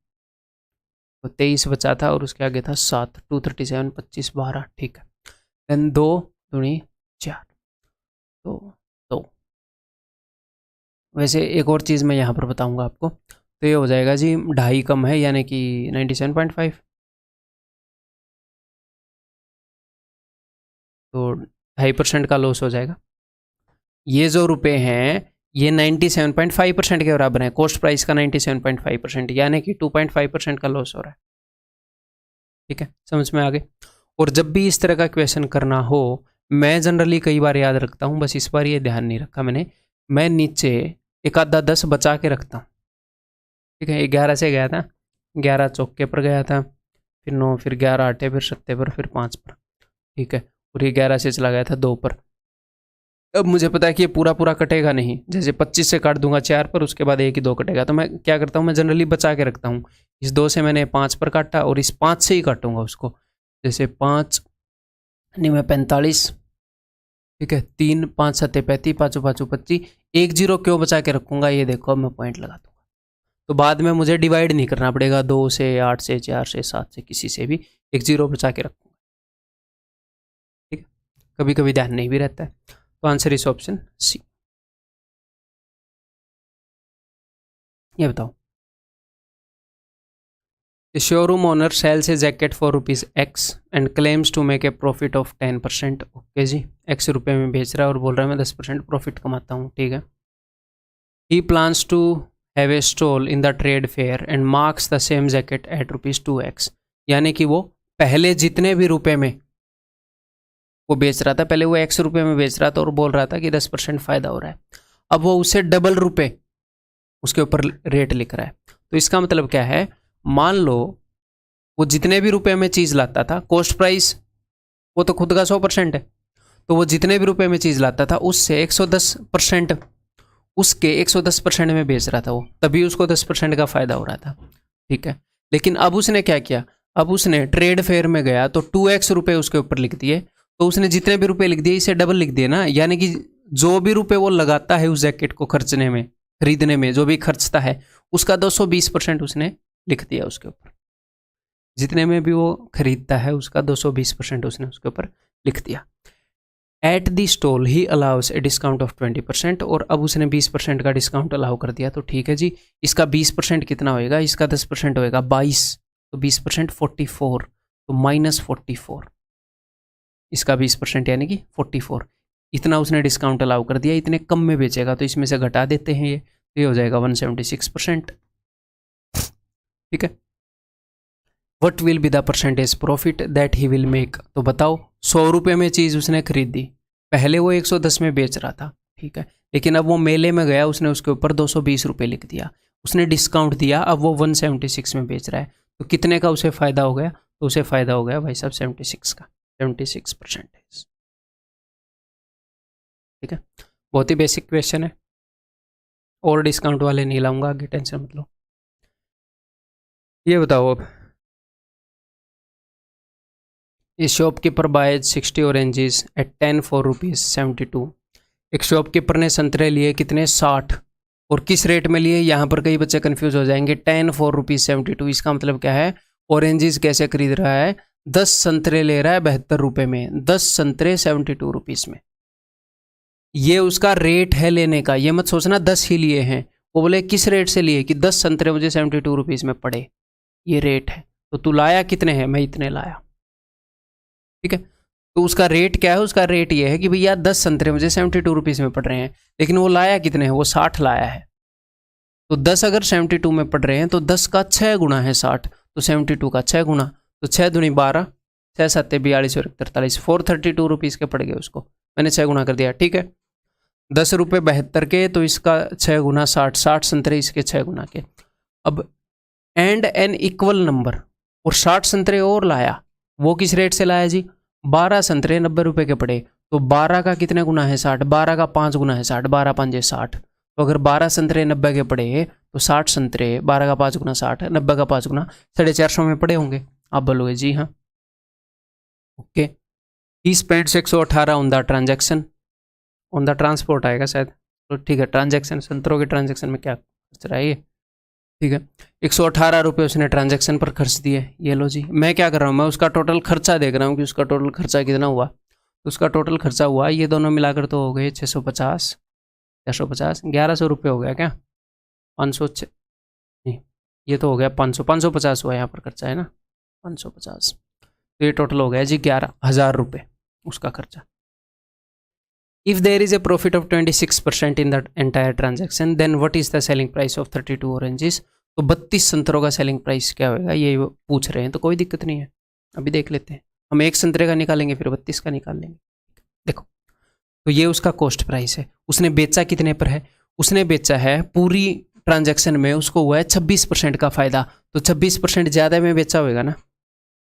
तो 23 बचा था और उसके आगे था 7, 237, 25 12, ठीक है। देन 2 दूनी 4, तो 2। वैसे एक और चीज़ मैं यहाँ पर बताऊँगा आपको, तो ये हो जाएगा जी 2.5 कम है, यानी कि 97.5, तो 2.5% का लॉस हो जाएगा। ये जो रुपए हैं ये 97.5% के बराबर हैं, कॉस्ट प्राइस का 97.5%, यानी कि 2.5% का लॉस हो रहा है। ठीक है, समझ में आ गए। और जब भी इस तरह का क्वेश्चन करना हो, मैं जनरली कई बार याद रखता हूँ, बस इस बार ये ध्यान नहीं रखा मैंने, मैं नीचे एक आधा 10 बचा के रखता हूँ, ठीक है। 11 से गया था, 11 चौके पर गया था, फिर 9, फिर 11 आठे, फिर 7 पर, फिर 5 पर, ठीक है। और ये 11 से चला गया था 2 पर। अब मुझे पता है कि ये पूरा पूरा कटेगा नहीं, जैसे 25 से काट दूंगा 4 पर, उसके बाद 1 ही 2 कटेगा। तो मैं क्या करता हूँ, मैं जनरली बचा के रखता हूँ। इस 2 से मैंने 5 पर काटा और इस 5 से ही काटूंगा उसको, जैसे 5 नहीं मैं 45, ठीक है। 3 5 7 35, 5 5 25, 1 0 क्यों बचा के रखूंगा, ये देखो अब मैं पॉइंट लगा दूंगा। तो बाद में मुझे डिवाइड नहीं करना पड़ेगा 2 से, 8 से, 4 से, 7 से, किसी से भी 1 0 बचा के रखूंगा, ठीक है। कभी कभी ध्यान नहीं भी रहता है। तो आंसर इस ऑप्शन सी। ये बताओ, The showroom owner sells a jacket for rupees X and claims to make a profit of 10%. Okay जी, X रुपए में बेच रहा है और बोल रहा है मैं 10% प्रॉफिट कमाता हूँ, ठीक है। He plans to have a stall in the trade fair and marks the same jacket at rupees 2X. यानी कि वो पहले जितने भी रुपए में वो बेच रहा था, पहले वो X रुपए में बेच रहा था और बोल रहा था कि 10% फायदा हो रहा है। अब वो उससे डबल रुपए उसके ऊपर रेट लिख रहा है। तो इसका मतलब क्या है, मान लो वो जितने भी रुपए में चीज़ लाता था, कॉस्ट प्राइस वो तो खुद का 100% है, तो वो जितने भी रुपए में चीज़ लाता था उससे 110%, उसके 110% में बेच रहा था वो, तभी उसको 10% का फ़ायदा हो रहा था, ठीक है। लेकिन अब उसने क्या किया, अब उसने ट्रेड फेयर में गया तो 2x रुपये उसके ऊपर लिख दिए, तो उसने जितने भी रुपए लिख दिए इसे डबल लिख दिए ना। यानी कि जो भी रुपए वो लगाता है उस जैकेट को खर्चने में, खरीदने में, जो भी खर्चता है उसका 220% उसने लिख दिया उसके ऊपर। जितने में भी वो खरीदता है उसका 220% उसने उसके ऊपर लिख दिया। At the stall he allow us a discount of 20%, और अब उसने 20% का डिस्काउंट अलाउ कर दिया। तो ठीक है जी, इसका 20% कितना होएगा, इसका 10% होएगा 22, तो 20% 44, तो -44, इसका 20% यानी कि 44। इतना उसने डिस्काउंट अलाउ कर दिया, इतने कम में बेचेगा तो इसमें से घटा देते हैं ये, तो ये हो जाएगा 176%, ठीक है। What will be the percentage profit that he will make. तो बताओ, 100 रुपये में चीज़ उसने खरीदी, पहले वो 110 में बेच रहा था, ठीक है। लेकिन अब वो मेले में गया, उसने उसके ऊपर 220 रुपये लिख दिया, उसने डिस्काउंट दिया, अब वो 176 में बेच रहा है। तो कितने का उसे फ़ायदा हो गया, तो उसे फ़ायदा हो गया भाई साहब 76 का, 76%, ठीक है। बहुत ही बेसिक क्वेश्चन है, और डिस्काउंट वाले नहीं लाऊंगा आगे, टेंशन मत लो। ये बताओ, अब a shopkeeper buy 60 oranges at 10 for ₹72। एक शॉपकीपर ने संतरे लिए कितने, 60, और किस रेट में लिए, यहाँ पर कई बच्चे कंफ्यूज हो जाएंगे। 10 for ₹72, इसका मतलब क्या है, ऑरेंजेस कैसे खरीद रहा है, 10 संतरे ले रहा है 72 रुपये में, 10 संतरे 72 रुपीज़ में। ये उसका रेट है लेने का, ये मत सोचना 10 ही लिए हैं। वो बोले किस रेट से लिए, कि 10 संतरे मुझे 72 रुपीज़ में पड़े, ये रेट है। तो तू लाया कितने हैं, मैं इतने लाया, ठीक है। तो उसका रेट क्या है, उसका रेट ये है कि भैया 10 संतरे मुझे 72 रुपीज़ में पड़ रहे हैं, लेकिन वो लाया कितने हैं, वो 60 लाया है। तो 10 अगर 72 में पड़ रहे हैं तो 10 का 6 गुना है 60, तो 72 का 6 गुना, तो 6 दूनी 12, 6 7 42 और 43, 432 रुपीज़ के पड़ गए उसको, मैंने 6 गुना कर दिया, ठीक है। 10 रुपये 72 के, तो इसका 6 गुना 60, 60 संतरे इसके 6 गुना के। अब एंड एन इक्वल नंबर, और 60 संतरे और लाया, वो किस रेट से लाया जी, 12 संतरे 90 रुपये के पड़े, तो 12 का कितने गुना है 60, 12 का 5 गुना है 60, 12 5 60। तो अगर 12 संतरे 90 के पड़े तो 60 संतरे 12 का 5 गुना 60, 90 का 5 गुना 450 में पड़े होंगे। आप बोलोगे जी हाँ, okay. He spends 118 on the transaction, on the transport आएगा शायद, तो ठीक है। ट्रांजैक्शन, संतरों के ट्रांजैक्शन में क्या खर्च रहा है ये, ठीक है। 118 रुपये उसने ट्रांजैक्शन पर खर्च दिए। ये लो जी, मैं क्या कर रहा हूँ, मैं उसका टोटल खर्चा देख रहा हूँ कि उसका टोटल खर्चा कितना हुआ। तो उसका टोटल खर्चा हुआ, ये दोनों मिलाकर तो हो गए 650, 650, 1100 रुपये हो गया क्या, 500 नहीं, ये तो हो गया 500, 550 हुआ यहाँ पर खर्चा है ना, 550। तो ये टोटल हो गया जी 11,000 रुपये उसका खर्चा। If there is a profit of 26% in the entire transaction, then what is the selling price of 32 oranges? तो 32 संतरों का सेलिंग प्राइस क्या होगा, ये पूछ रहे हैं, तो कोई दिक्कत नहीं है, अभी देख लेते हैं। हम एक संतरे का निकालेंगे फिर 32 का निकाल लेंगे। देखो, तो ये उसका कॉस्ट प्राइस है। उसने बेचा कितने पर है? उसने बेचा है पूरी ट्रांजैक्शन में उसको हुआ है 26% का फायदा, तो 26% ज़्यादा में बेचा होगा ना,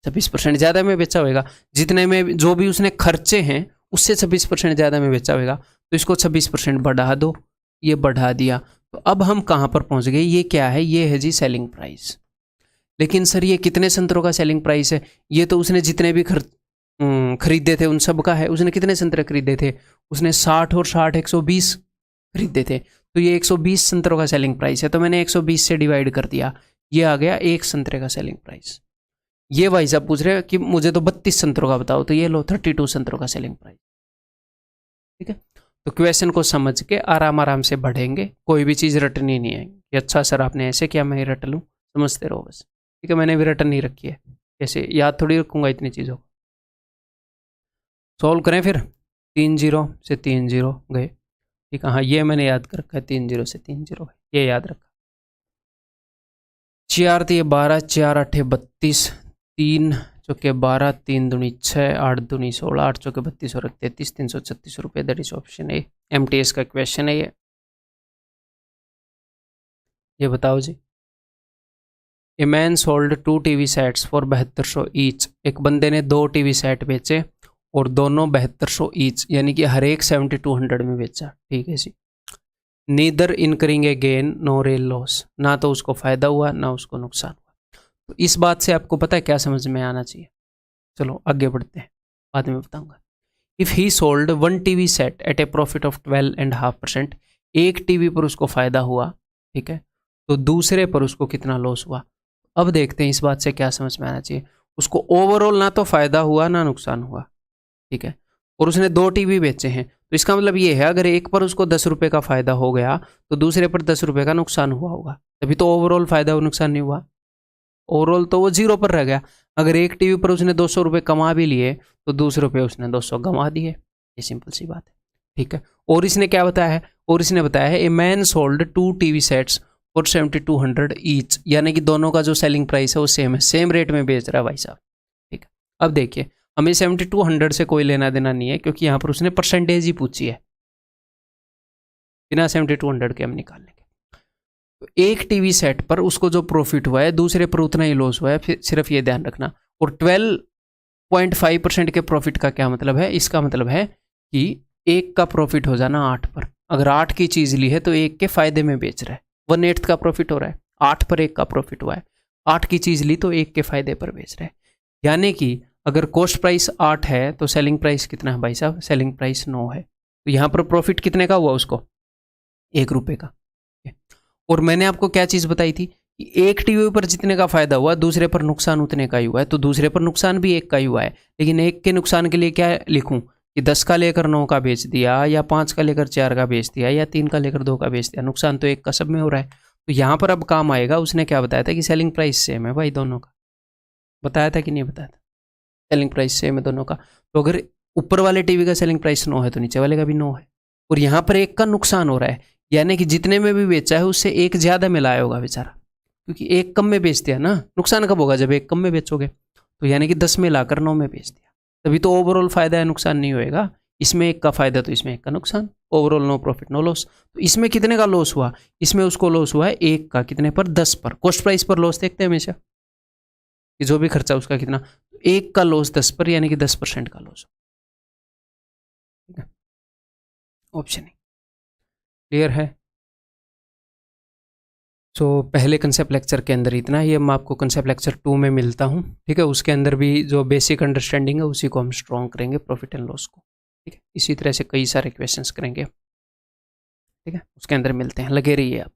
26% ज़्यादा में बेचा होगा। जितने में जो भी उसने खर्चे हैं उससे 26% ज़्यादा में बेचा होगा, तो इसको 26% बढ़ा दो, ये बढ़ा दिया। तो अब हम कहाँ पर पहुँच गए? ये क्या है? ये है जी सेलिंग प्राइस। लेकिन सर ये कितने संतरों का सेलिंग प्राइस है? ये तो उसने जितने भी खरीदे थे उन सब का है। उसने कितने संतरे खरीदे थे? उसने 60 और 60 120 खरीदे थे, तो ये 120 संतरों का सेलिंग प्राइस है। तो मैंने 120 से डिवाइड कर दिया, ये आ गया एक संतरे का सेलिंग प्राइस। ये भाई साहब पूछ रहे हैं कि मुझे तो 32 संतरों का बताओ, तो ये लो 32 संतरों का सेलिंग प्राइस। ठीक है, तो क्वेश्चन को समझ के आराम आराम से बढ़ेंगे, कोई भी चीज़ रटनी नहीं है कि अच्छा सर आपने ऐसे किया मैं ही रट लूँ, समझते रहो बस। ठीक है, मैंने भी रटन नहीं रखी है, ऐसे याद थोड़ी रखूँगा इतनी चीज़ों को। सॉल्व करें फिर। 3 0 से 3 0 गए। ठीक है, हाँ ये मैंने याद कर रखा है, 3 0 से 3 0 ये याद रखा। 4 3 12, 4 8 32, 3 चौके 12, 3 दूनी 6, 8 दूनी 16, 8 चौके 32 और 33, 336 रुपये। That is option A. MTS का क्वेश्चन है ये बताओ जी। A man sold 2 TV sets for 7200 each. एक बंदे ने 2 TV सेट बेचे और दोनों 7200 ईच, यानी कि हर एक 7200 में बेचा। ठीक है जी। नीदर इनकरिंग ए गेन नो रियल लॉस, ना तो उसको फायदा हुआ ना उसको नुकसान हुआ। तो इस बात से आपको पता है क्या समझ में आना चाहिए? चलो आगे बढ़ते हैं, बाद में बताऊंगा। If he sold 1 TV set at a profit of 12.5%, एक टीवी पर उसको फायदा हुआ, ठीक है, तो दूसरे पर उसको कितना लॉस हुआ? अब देखते हैं इस बात से क्या समझ में आना चाहिए। उसको ओवरऑल ना तो फायदा हुआ ना नुकसान हुआ, ठीक है, और उसने 2 TV बेचे हैं, तो इसका मतलब ये है अगर एक पर उसको 10 रुपये का फायदा हो गया तो दूसरे पर 10 रुपये का नुकसान हुआ होगा, तभी तो ओवरऑल फायदा और नुकसान नहीं हुआ। ओवरऑल तो वो 0 पर रह गया। अगर एक टीवी पर उसने 200 रुपये कमा भी लिए तो दूसरे पे उसने 200 गंवा दिए, ये सिंपल सी बात है। ठीक है, और इसने क्या बताया है? और इसने बताया है ए man sold 2 TV sets for 7200 each, यानी कि दोनों का जो सेलिंग प्राइस है वो सेम है, सेम रेट में बेच रहा है भाई साहब। ठीक है, अब देखिए हमें 7200 से कोई लेना देना नहीं है, क्योंकि यहाँ पर उसने परसेंटेज ही पूछी है, बिना 7200 के हम निकाल लेंगे। तो एक टीवी सेट पर उसको जो प्रॉफिट हुआ है दूसरे पर उतना ही लॉस हुआ है, फिर सिर्फ ये ध्यान रखना। और 12.5% के प्रॉफिट का क्या मतलब है? इसका मतलब है कि एक का प्रॉफिट हो जाना 8 पर। अगर 8 की चीज़ ली है तो एक के फायदे में बेच रहा है, 1/8 का प्रॉफिट हो रहा है, 8 पर एक का प्रॉफिट हुआ है। 8 की चीज़ ली तो एक के फायदे पर बेच रहा है, यानी कि अगर कॉस्ट प्राइस 8 है तो सेलिंग प्राइस कितना है भाई साहब? सेलिंग प्राइस 9 है। तो यहाँ पर प्रॉफिट कितने का हुआ उसको? 1 रुपये का। और मैंने आपको क्या चीज़ बताई थी कि एक टीवी पर जितने का फायदा हुआ दूसरे पर नुकसान उतने का ही हुआ है, तो दूसरे पर नुकसान भी एक का ही हुआ है। लेकिन एक के नुकसान के लिए क्या लिखूं कि 10 का लेकर 9 का बेच दिया, या 5 का लेकर 4 का बेच दिया, या 3 का लेकर 2 का बेच दिया, नुकसान तो एक का सब में हो रहा है। तो यहाँ पर अब काम आएगा, उसने क्या बताया था कि सेलिंग प्राइस सेम है भाई दोनों का, बताया था कि नहीं बताया था? सेलिंग प्राइस सेम है दोनों का। तो अगर ऊपर वाले टीवी का सेलिंग प्राइस 9 है तो नीचे वाले का भी 9 है, और यहाँ पर एक का नुकसान हो रहा है, यानी कि जितने में भी बेचा है उससे एक ज़्यादा मिलाया होगा बेचारा, क्योंकि एक कम में बेच दिया ना। नुकसान कब होगा? जब एक कम में बेचोगे। तो यानी कि 10 में लाकर 9 में बेच दिया, तभी तो ओवरऑल फायदा है, नुकसान नहीं होएगा। इसमें एक का फायदा तो इसमें एक का नुकसान, overall no profit no loss. तो इसमें कितने का लॉस हुआ? इसमें उसको लॉस हुआ है एक का, कितने पर? 10 पर। कॉस्ट प्राइस पर लॉस देखते हैं हमेशा कि जो भी खर्चा उसका कितना, एक का लॉस 10 पर, यानी कि 10% का लॉस। ठीक है, ऑप्शन क्लियर है? सो पहले कंसेप्ट लेक्चर के अंदर इतना ही। मैं आपको कंसेप्ट लेक्चर 2 में मिलता हूँ। ठीक है, उसके अंदर भी जो बेसिक अंडरस्टैंडिंग है उसी को हम स्ट्रॉन्ग करेंगे, प्रॉफिट एंड लॉस को। ठीक है, इसी तरह से कई सारे क्वेश्चंस करेंगे। ठीक है, उसके अंदर मिलते हैं, लगे रहिए आप।